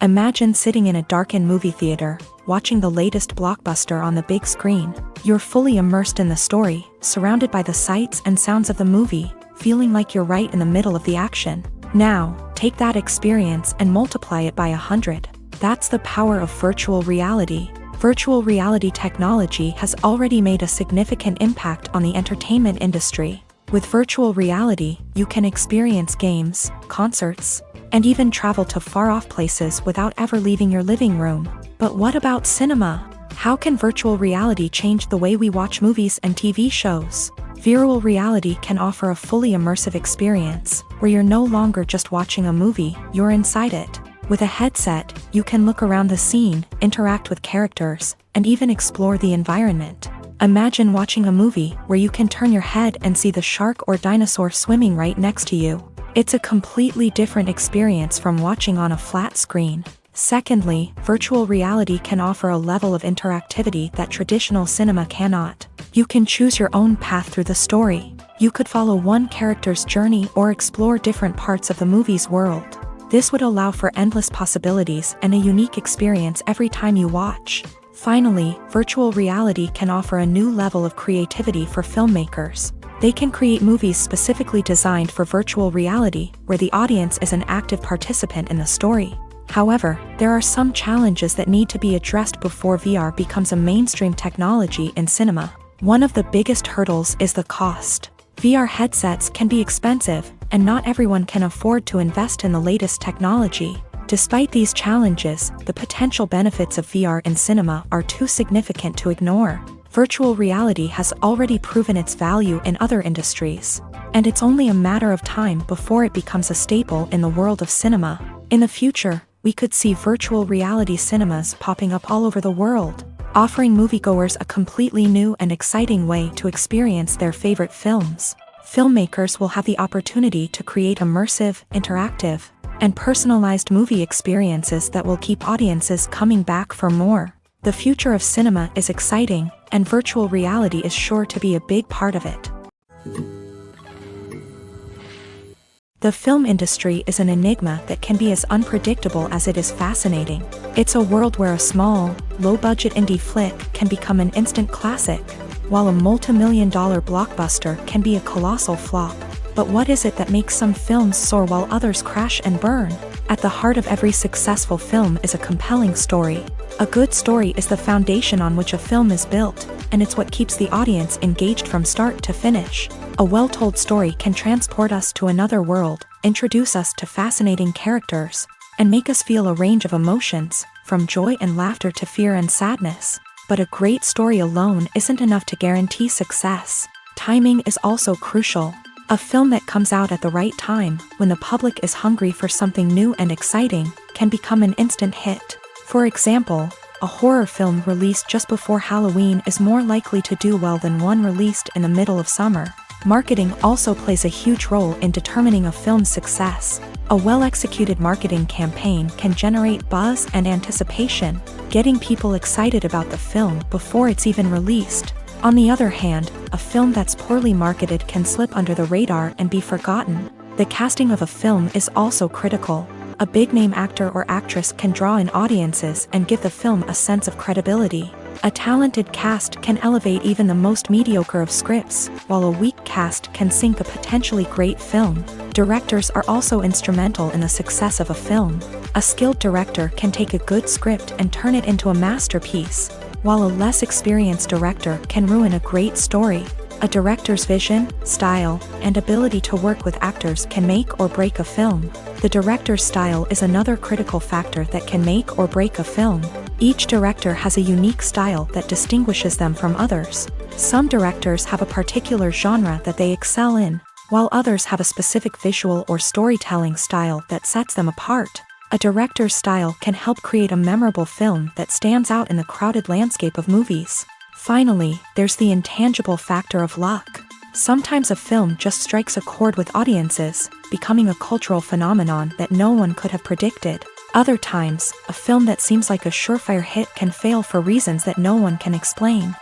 Imagine sitting in a darkened movie theater, watching the latest blockbuster on the big screen. You're fully immersed in the story, surrounded by the sights and sounds of the movie, feeling like you're right in the middle of the action. Now, take that experience and multiply it by 100. That's the power of virtual reality. Virtual reality technology has already made a significant impact on the entertainment industry. With virtual reality, you can experience games, concerts, and even travel to far-off places without ever leaving your living room. But what about cinema? How can virtual reality change the way we watch movies and TV shows? Virtual reality can offer a fully immersive experience, where you're no longer just watching a movie, you're inside it. With a headset, you can look around the scene, interact with characters, and even explore the environment. Imagine watching a movie where you can turn your head and see the shark or dinosaur swimming right next to you. It's a completely different experience from watching on a flat screen. Secondly, virtual reality can offer a level of interactivity that traditional cinema cannot. You can choose your own path through the story. You could follow one character's journey or explore different parts of the movie's world. This would allow for endless possibilities and a unique experience every time you watch. Finally, virtual reality can offer a new level of creativity for filmmakers. They can create movies specifically designed for virtual reality, where the audience is an active participant in the story. However, there are some challenges that need to be addressed before VR becomes a mainstream technology in cinema. One of the biggest hurdles is the cost. VR headsets can be expensive, and not everyone can afford to invest in the latest technology. Despite these challenges, the potential benefits of VR in cinema are too significant to ignore. Virtual reality has already proven its value in other industries, and it's only a matter of time before it becomes a staple in the world of cinema. In the future, we could see virtual reality cinemas popping up all over the world, offering moviegoers a completely new and exciting way to experience their favorite films. Filmmakers will have the opportunity to create immersive, interactive, and personalized movie experiences that will keep audiences coming back for more. The future of cinema is exciting, and virtual reality is sure to be a big part of it. The film industry is an enigma that can be as unpredictable as it is fascinating. It's a world where a small, low-budget indie flick can become an instant classic, while a multi-million-dollar blockbuster can be a colossal flop. But what is it that makes some films soar while others crash and burn? At the heart of every successful film is a compelling story. A good story is the foundation on which a film is built, and it's what keeps the audience engaged from start to finish. A well-told story can transport us to another world, introduce us to fascinating characters, and make us feel a range of emotions, from joy and laughter to fear and sadness. But a great story alone isn't enough to guarantee success. Timing is also crucial. A film that comes out at the right time, when the public is hungry for something new and exciting, can become an instant hit. For example, a horror film released just before Halloween is more likely to do well than one released in the middle of summer. Marketing also plays a huge role in determining a film's success. A well-executed marketing campaign can generate buzz and anticipation, getting people excited about the film before it's even released. On the other hand, a film that's poorly marketed can slip under the radar and be forgotten. The casting of a film is also critical. A big-name actor or actress can draw in audiences and give the film a sense of credibility. A talented cast can elevate even the most mediocre of scripts, while a weak cast can sink a potentially great film. Directors are also instrumental in the success of a film. A skilled director can take a good script and turn it into a masterpiece, while a less experienced director can ruin a great story. A director's vision, style, and ability to work with actors can make or break a film. The director's style is another critical factor that can make or break a film. Each director has a unique style that distinguishes them from others. Some directors have a particular genre that they excel in, while others have a specific visual or storytelling style that sets them apart. A director's style can help create a memorable film that stands out in the crowded landscape of movies. Finally, there's the intangible factor of luck. Sometimes a film just strikes a chord with audiences, becoming a cultural phenomenon that no one could have predicted. Other times, a film that seems like a surefire hit can fail for reasons that no one can explain.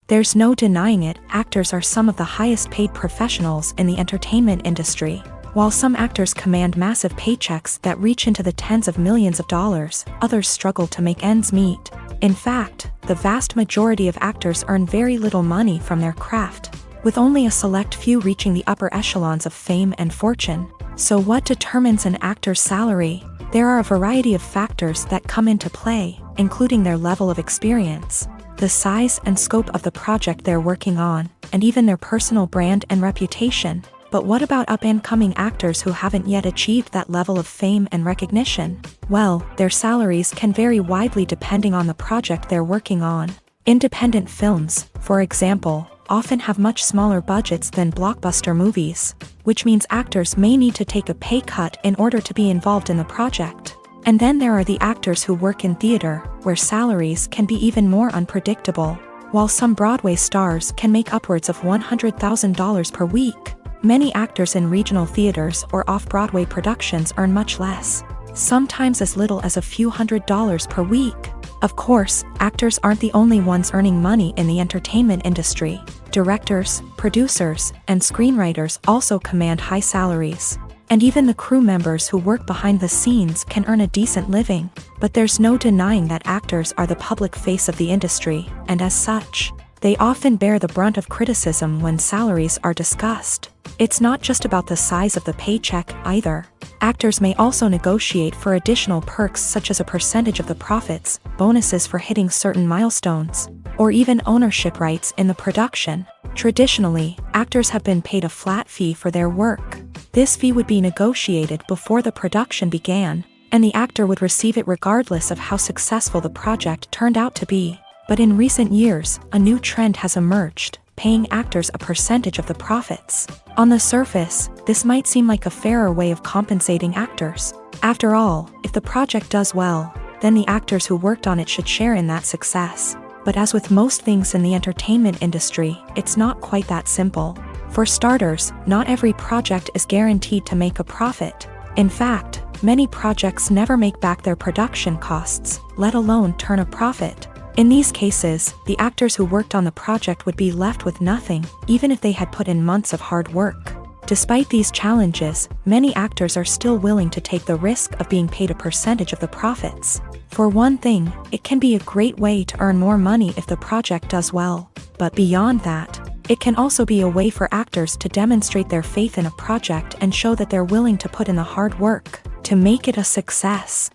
There's no denying it, actors are some of the highest paid professionals in the entertainment industry. While some actors command massive paychecks that reach into the tens of millions of dollars, others struggle to make ends meet. In fact, the vast majority of actors earn very little money from their craft, with only a select few reaching the upper echelons of fame and fortune. So what determines an actor's salary? There are a variety of factors that come into play, including their level of experience, the size and scope of the project they're working on, and even their personal brand and reputation. But what about up-and-coming actors who haven't yet achieved that level of fame and recognition? Well, their salaries can vary widely depending on the project they're working on. Independent films, for example, often have much smaller budgets than blockbuster movies, which means actors may need to take a pay cut in order to be involved in the project. And then there are the actors who work in theater, where salaries can be even more unpredictable. While some Broadway stars can make upwards of $100,000 per week, many actors in regional theaters or off-Broadway productions earn much less, sometimes as little as a few $100s per week. Of course, actors aren't the only ones earning money in the entertainment industry. Directors, producers, and screenwriters also command high salaries. And even the crew members who work behind the scenes can earn a decent living. But there's no denying that actors are the public face of the industry, and as such, they often bear the brunt of criticism when salaries are discussed. It's not just about the size of the paycheck, either. Actors may also negotiate for additional perks such as a percentage of the profits, bonuses for hitting certain milestones, or even ownership rights in the production. Traditionally, actors have been paid a flat fee for their work. This fee would be negotiated before the production began, and the actor would receive it regardless of how successful the project turned out to be. But in recent years, a new trend has emerged, paying actors a percentage of the profits. On the surface, this might seem like a fairer way of compensating actors. After all, if the project does well, then the actors who worked on it should share in that success. But as with most things in the entertainment industry, it's not quite that simple. For starters, not every project is guaranteed to make a profit. In fact, many projects never make back their production costs, let alone turn a profit. In these cases, the actors who worked on the project would be left with nothing, even if they had put in months of hard work. Despite these challenges, many actors are still willing to take the risk of being paid a percentage of the profits. For one thing, it can be a great way to earn more money if the project does well. But beyond that, it can also be a way for actors to demonstrate their faith in a project and show that they're willing to put in the hard work to make it a success.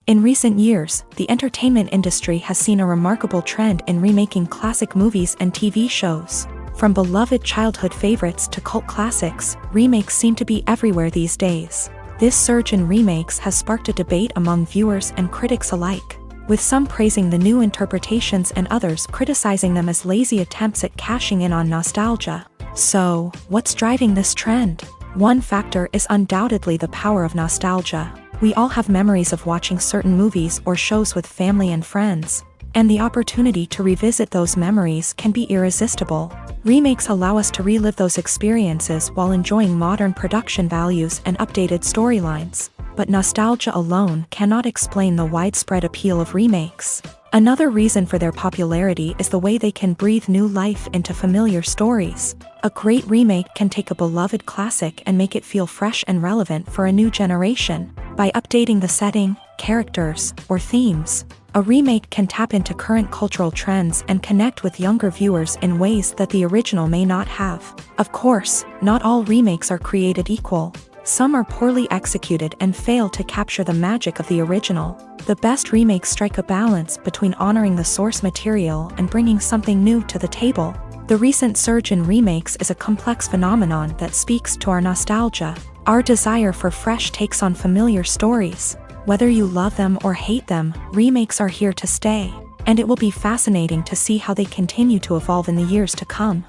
In recent years, the entertainment industry has seen a remarkable trend in remaking classic movies and TV shows. From beloved childhood favorites to cult classics, remakes seem to be everywhere these days. This surge in remakes has sparked a debate among viewers and critics alike, with some praising the new interpretations and others criticizing them as lazy attempts at cashing in on nostalgia. So, what's driving this trend? One factor is undoubtedly the power of nostalgia. We all have memories of watching certain movies or shows with family and friends, and the opportunity to revisit those memories can be irresistible. Remakes allow us to relive those experiences while enjoying modern production values and updated storylines. But nostalgia alone cannot explain the widespread appeal of remakes. Another reason for their popularity is the way they can breathe new life into familiar stories. A great remake can take a beloved classic and make it feel fresh and relevant for a new generation. By updating the setting, characters, or themes, a remake can tap into current cultural trends and connect with younger viewers in ways that the original may not have. Of course, not all remakes are created equal. Some are poorly executed and fail to capture the magic of the original. The best remakes strike a balance between honoring the source material and bringing something new to the table. The recent surge in remakes is a complex phenomenon that speaks to our nostalgia, our desire for fresh takes on familiar stories. Whether you love them or hate them, remakes are here to stay, and it will be fascinating to see how they continue to evolve in the years to come.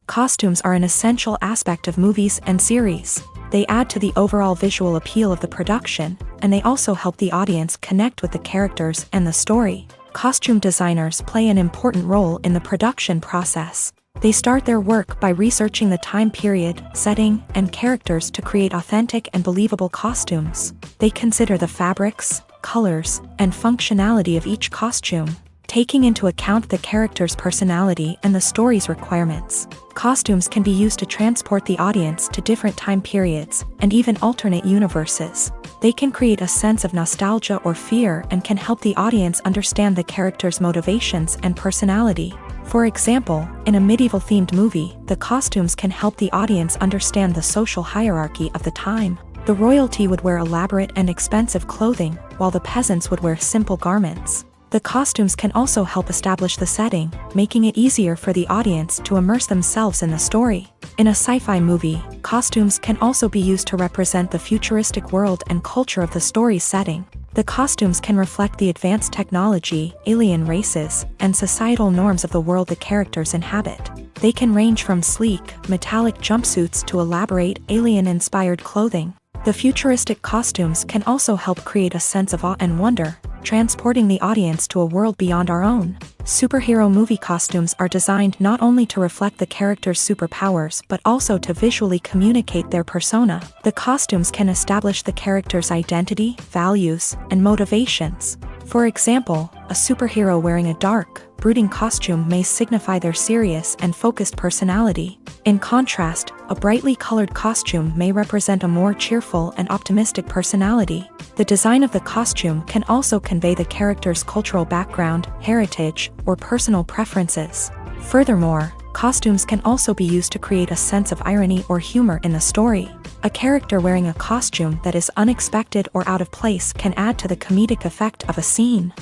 Costumes are an essential aspect of movies and series. They add to the overall visual appeal of the production, and they also help the audience connect with the characters and the story. Costume designers play an important role in the production process. They start their work by researching the time period, setting, and characters to create authentic and believable costumes. They consider the fabrics, colors, and functionality of each costume, taking into account the character's personality and the story's requirements. Costumes can be used to transport the audience to different time periods and even alternate universes. They can create a sense of nostalgia or fear and can help the audience understand the character's motivations and personality. For example, in a medieval-themed movie, the costumes can help the audience understand the social hierarchy of the time. The royalty would wear elaborate and expensive clothing, while the peasants would wear simple garments. The costumes can also help establish the setting, making it easier for the audience to immerse themselves in the story. In a sci-fi movie, costumes can also be used to represent the futuristic world and culture of the story's setting. The costumes can reflect the advanced technology, alien races, and societal norms of the world the characters inhabit. They can range from sleek, metallic jumpsuits to elaborate, alien-inspired clothing. The futuristic costumes can also help create a sense of awe and wonder, transporting the audience to a world beyond our own. Superhero movie costumes are designed not only to reflect the character's superpowers but also to visually communicate their persona. The costumes can establish the character's identity, values, and motivations. For example, a superhero wearing a dark, brooding costume may signify their serious and focused personality. In contrast, a brightly colored costume may represent a more cheerful and optimistic personality. The design of the costume can also convey the character's cultural background, heritage, or personal preferences. Furthermore, costumes can also be used to create a sense of irony or humor in the story. A character wearing a costume that is unexpected or out of place can add to the comedic effect of a scene.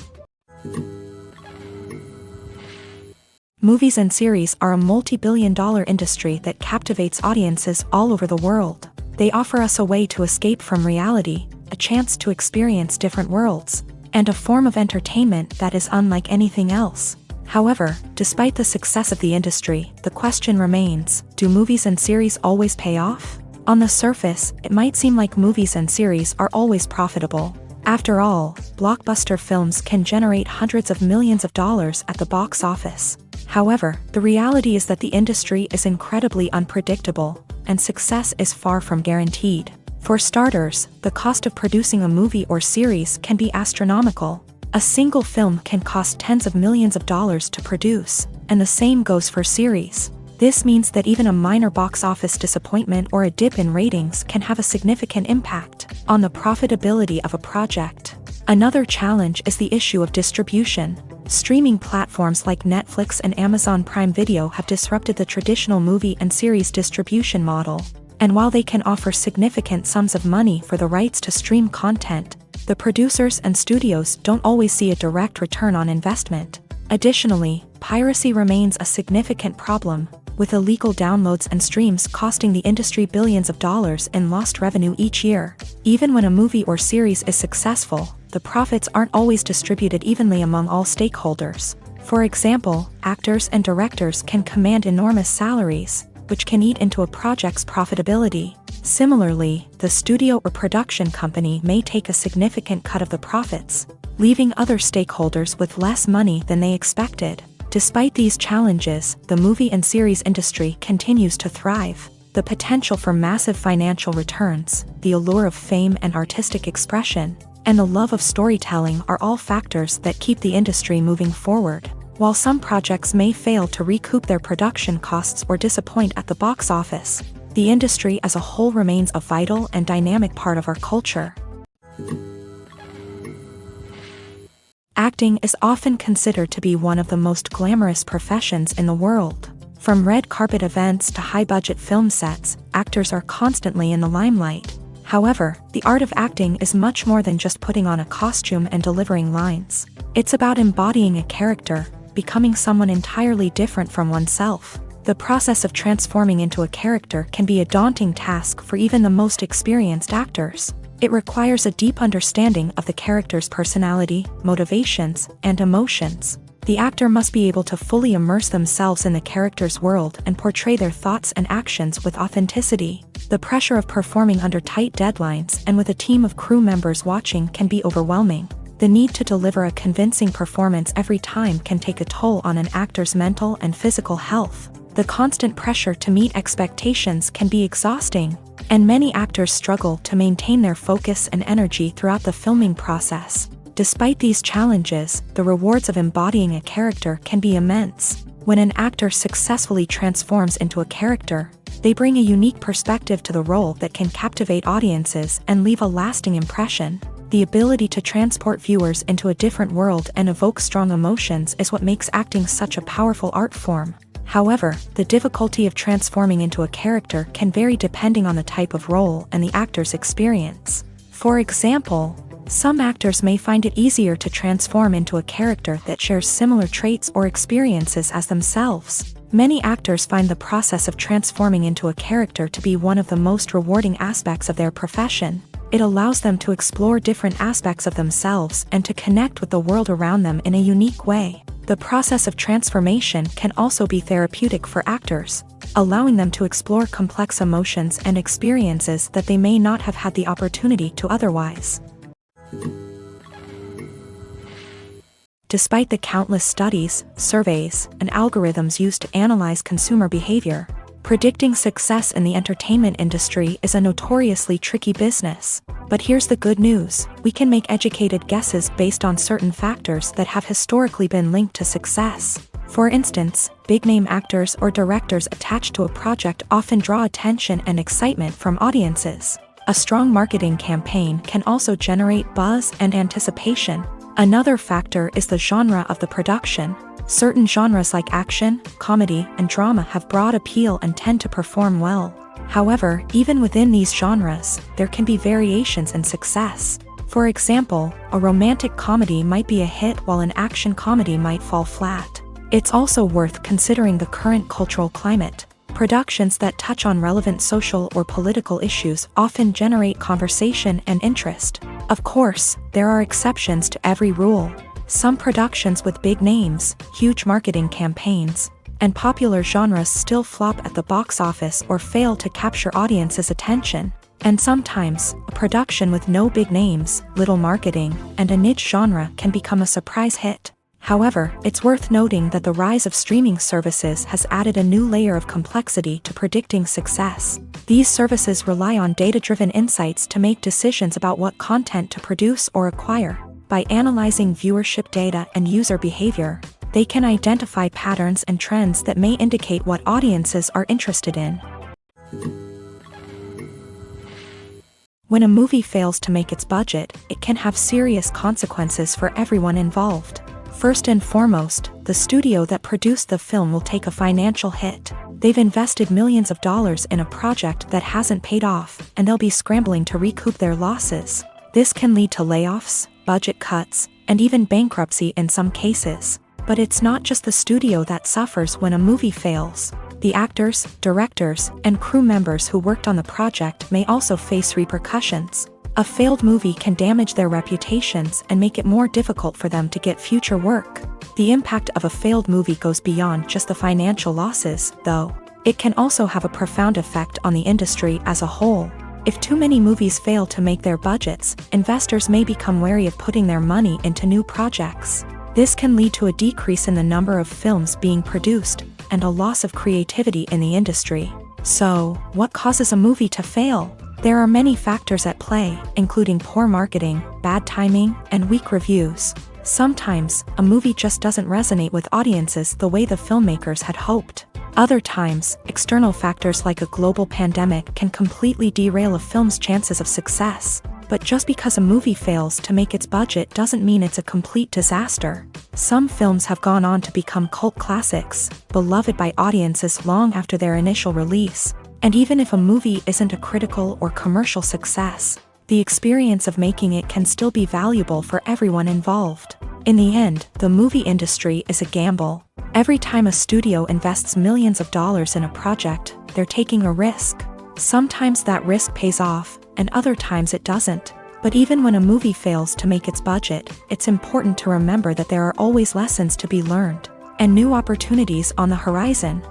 Movies and series are a multi-billion-dollar industry that captivates audiences all over the world. They offer us a way to escape from reality, a chance to experience different worlds, and a form of entertainment that is unlike anything else. However, despite the success of the industry, the question remains, do movies and series always pay off? On the surface, it might seem like movies and series are always profitable. After all, blockbuster films can generate hundreds of millions of dollars at the box office. However, the reality is that the industry is incredibly unpredictable, and success is far from guaranteed. For starters, the cost of producing a movie or series can be astronomical. A single film can cost tens of millions of dollars to produce, and the same goes for series. This means that even a minor box office disappointment or a dip in ratings can have a significant impact on the profitability of a project. Another challenge is the issue of distribution. Streaming platforms like Netflix and Amazon Prime Video have disrupted the traditional movie and series distribution model. And while they can offer significant sums of money for the rights to stream content, the producers and studios don't always see a direct return on investment. Additionally, piracy remains a significant problem, with illegal downloads and streams costing the industry billions of dollars in lost revenue each year. Even when a movie or series is successful, the profits aren't always distributed evenly among all stakeholders. For example, actors and directors can command enormous salaries, which can eat into a project's profitability. Similarly, the studio or production company may take a significant cut of the profits, leaving other stakeholders with less money than they expected. Despite these challenges, the movie and series industry continues to thrive. The potential for massive financial returns, the allure of fame and artistic expression, and the love of storytelling are all factors that keep the industry moving forward. While some projects may fail to recoup their production costs or disappoint at the box office, the industry as a whole remains a vital and dynamic part of our culture. Acting is often considered to be one of the most glamorous professions in the world. From red carpet events to high-budget film sets, actors are constantly in the limelight. However, the art of acting is much more than just putting on a costume and delivering lines. It's about embodying a character, becoming someone entirely different from oneself. The process of transforming into a character can be a daunting task for even the most experienced actors. It requires a deep understanding of the character's personality, motivations, and emotions. The actor must be able to fully immerse themselves in the character's world and portray their thoughts and actions with authenticity. The pressure of performing under tight deadlines and with a team of crew members watching can be overwhelming. The need to deliver a convincing performance every time can take a toll on an actor's mental and physical health. The constant pressure to meet expectations can be exhausting, and many actors struggle to maintain their focus and energy throughout the filming process. Despite these challenges, the rewards of embodying a character can be immense. When an actor successfully transforms into a character, they bring a unique perspective to the role that can captivate audiences and leave a lasting impression. The ability to transport viewers into a different world and evoke strong emotions is what makes acting such a powerful art form. However, the difficulty of transforming into a character can vary depending on the type of role and the actor's experience. For example, some actors may find it easier to transform into a character that shares similar traits or experiences as themselves. Many actors find the process of transforming into a character to be one of the most rewarding aspects of their profession. It allows them to explore different aspects of themselves and to connect with the world around them in a unique way. The process of transformation can also be therapeutic for actors, allowing them to explore complex emotions and experiences that they may not have had the opportunity to otherwise. Despite the countless studies, surveys, and algorithms used to analyze consumer behavior, predicting success in the entertainment industry is a notoriously tricky business. But here's the good news: we can make educated guesses based on certain factors that have historically been linked to success. For instance, big-name actors or directors attached to a project often draw attention and excitement from audiences. A strong marketing campaign can also generate buzz and anticipation. Another factor is the genre of the production. Certain genres like action, comedy, and drama have broad appeal and tend to perform well. However, even within these genres, there can be variations in success. For example, a romantic comedy might be a hit while an action comedy might fall flat. It's also worth considering the current cultural climate. Productions that touch on relevant social or political issues often generate conversation and interest. Of course, there are exceptions to every rule. Some productions with big names, huge marketing campaigns, and popular genres still flop at the box office or fail to capture audiences' attention. And sometimes, a production with no big names, little marketing, and a niche genre can become a surprise hit. However, it's worth noting that the rise of streaming services has added a new layer of complexity to predicting success. These services rely on data-driven insights to make decisions about what content to produce or acquire. By analyzing viewership data and user behavior, they can identify patterns and trends that may indicate what audiences are interested in. When a movie fails to make its budget, it can have serious consequences for everyone involved. First and foremost, the studio that produced the film will take a financial hit. They've invested millions of dollars in a project that hasn't paid off, and they'll be scrambling to recoup their losses. This can lead to layoffs, budget cuts, and even bankruptcy in some cases. But it's not just the studio that suffers when a movie fails. The actors, directors, and crew members who worked on the project may also face repercussions. A failed movie can damage their reputations and make it more difficult for them to get future work. The impact of a failed movie goes beyond just the financial losses, though. It can also have a profound effect on the industry as a whole. If too many movies fail to make their budgets, investors may become wary of putting their money into new projects. This can lead to a decrease in the number of films being produced, and a loss of creativity in the industry. So, what causes a movie to fail? There are many factors at play, including poor marketing, bad timing, and weak reviews. Sometimes, a movie just doesn't resonate with audiences the way the filmmakers had hoped. Other times, external factors like a global pandemic can completely derail a film's chances of success. But just because a movie fails to make its budget doesn't mean it's a complete disaster. Some films have gone on to become cult classics, beloved by audiences long after their initial release. And even if a movie isn't a critical or commercial success, the experience of making it can still be valuable for everyone involved. In the end, the movie industry is a gamble. Every time a studio invests millions of dollars in a project, they're taking a risk. Sometimes that risk pays off, and other times it doesn't. But even when a movie fails to make its budget, it's important to remember that there are always lessons to be learned, and new opportunities on the horizon.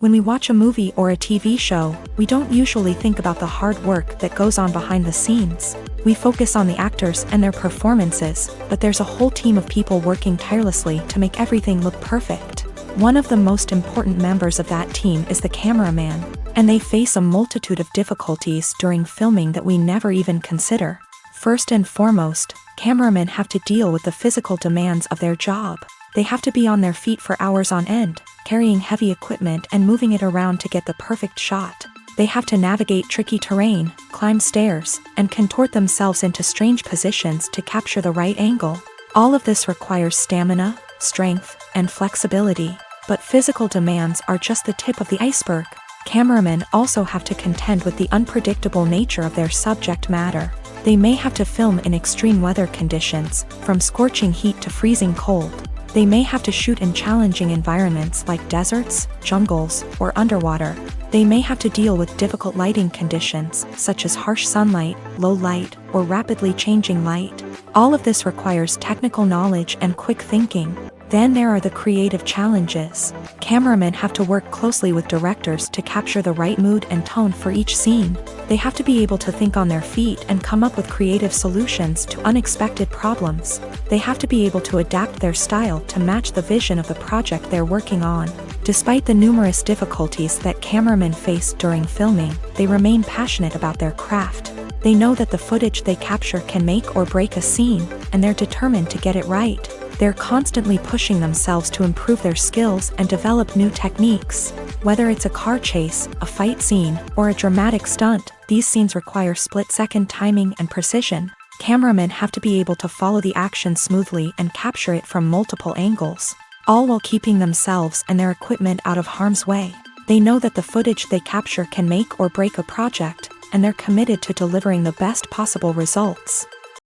When we watch a movie or a TV show, we don't usually think about the hard work that goes on behind the scenes. We focus on the actors and their performances, but there's a whole team of people working tirelessly to make everything look perfect. One of the most important members of that team is the cameraman, and they face a multitude of difficulties during filming that we never even consider. First and foremost, cameramen have to deal with the physical demands of their job. They have to be on their feet for hours on end, carrying heavy equipment and moving it around to get the perfect shot. They have to navigate tricky terrain, climb stairs, and contort themselves into strange positions to capture the right angle. All of this requires stamina, strength, and flexibility. But physical demands are just the tip of the iceberg. Cameramen also have to contend with the unpredictable nature of their subject matter. They may have to film in extreme weather conditions, from scorching heat to freezing cold. They may have to shoot in challenging environments like deserts, jungles, or underwater. They may have to deal with difficult lighting conditions, such as harsh sunlight, low light, or rapidly changing light. All of this requires technical knowledge and quick thinking. Then there are the creative challenges. Cameramen have to work closely with directors to capture the right mood and tone for each scene. They have to be able to think on their feet and come up with creative solutions to unexpected problems. They have to be able to adapt their style to match the vision of the project they're working on. Despite the numerous difficulties that cameramen face during filming, they remain passionate about their craft. They know that the footage they capture can make or break a scene, and they're determined to get it right. They're constantly pushing themselves to improve their skills and develop new techniques. Whether it's a car chase, a fight scene, or a dramatic stunt, these scenes require split-second timing and precision. Cameramen have to be able to follow the action smoothly and capture it from multiple angles, all while keeping themselves and their equipment out of harm's way. They know that the footage they capture can make or break a project, and they're committed to delivering the best possible results.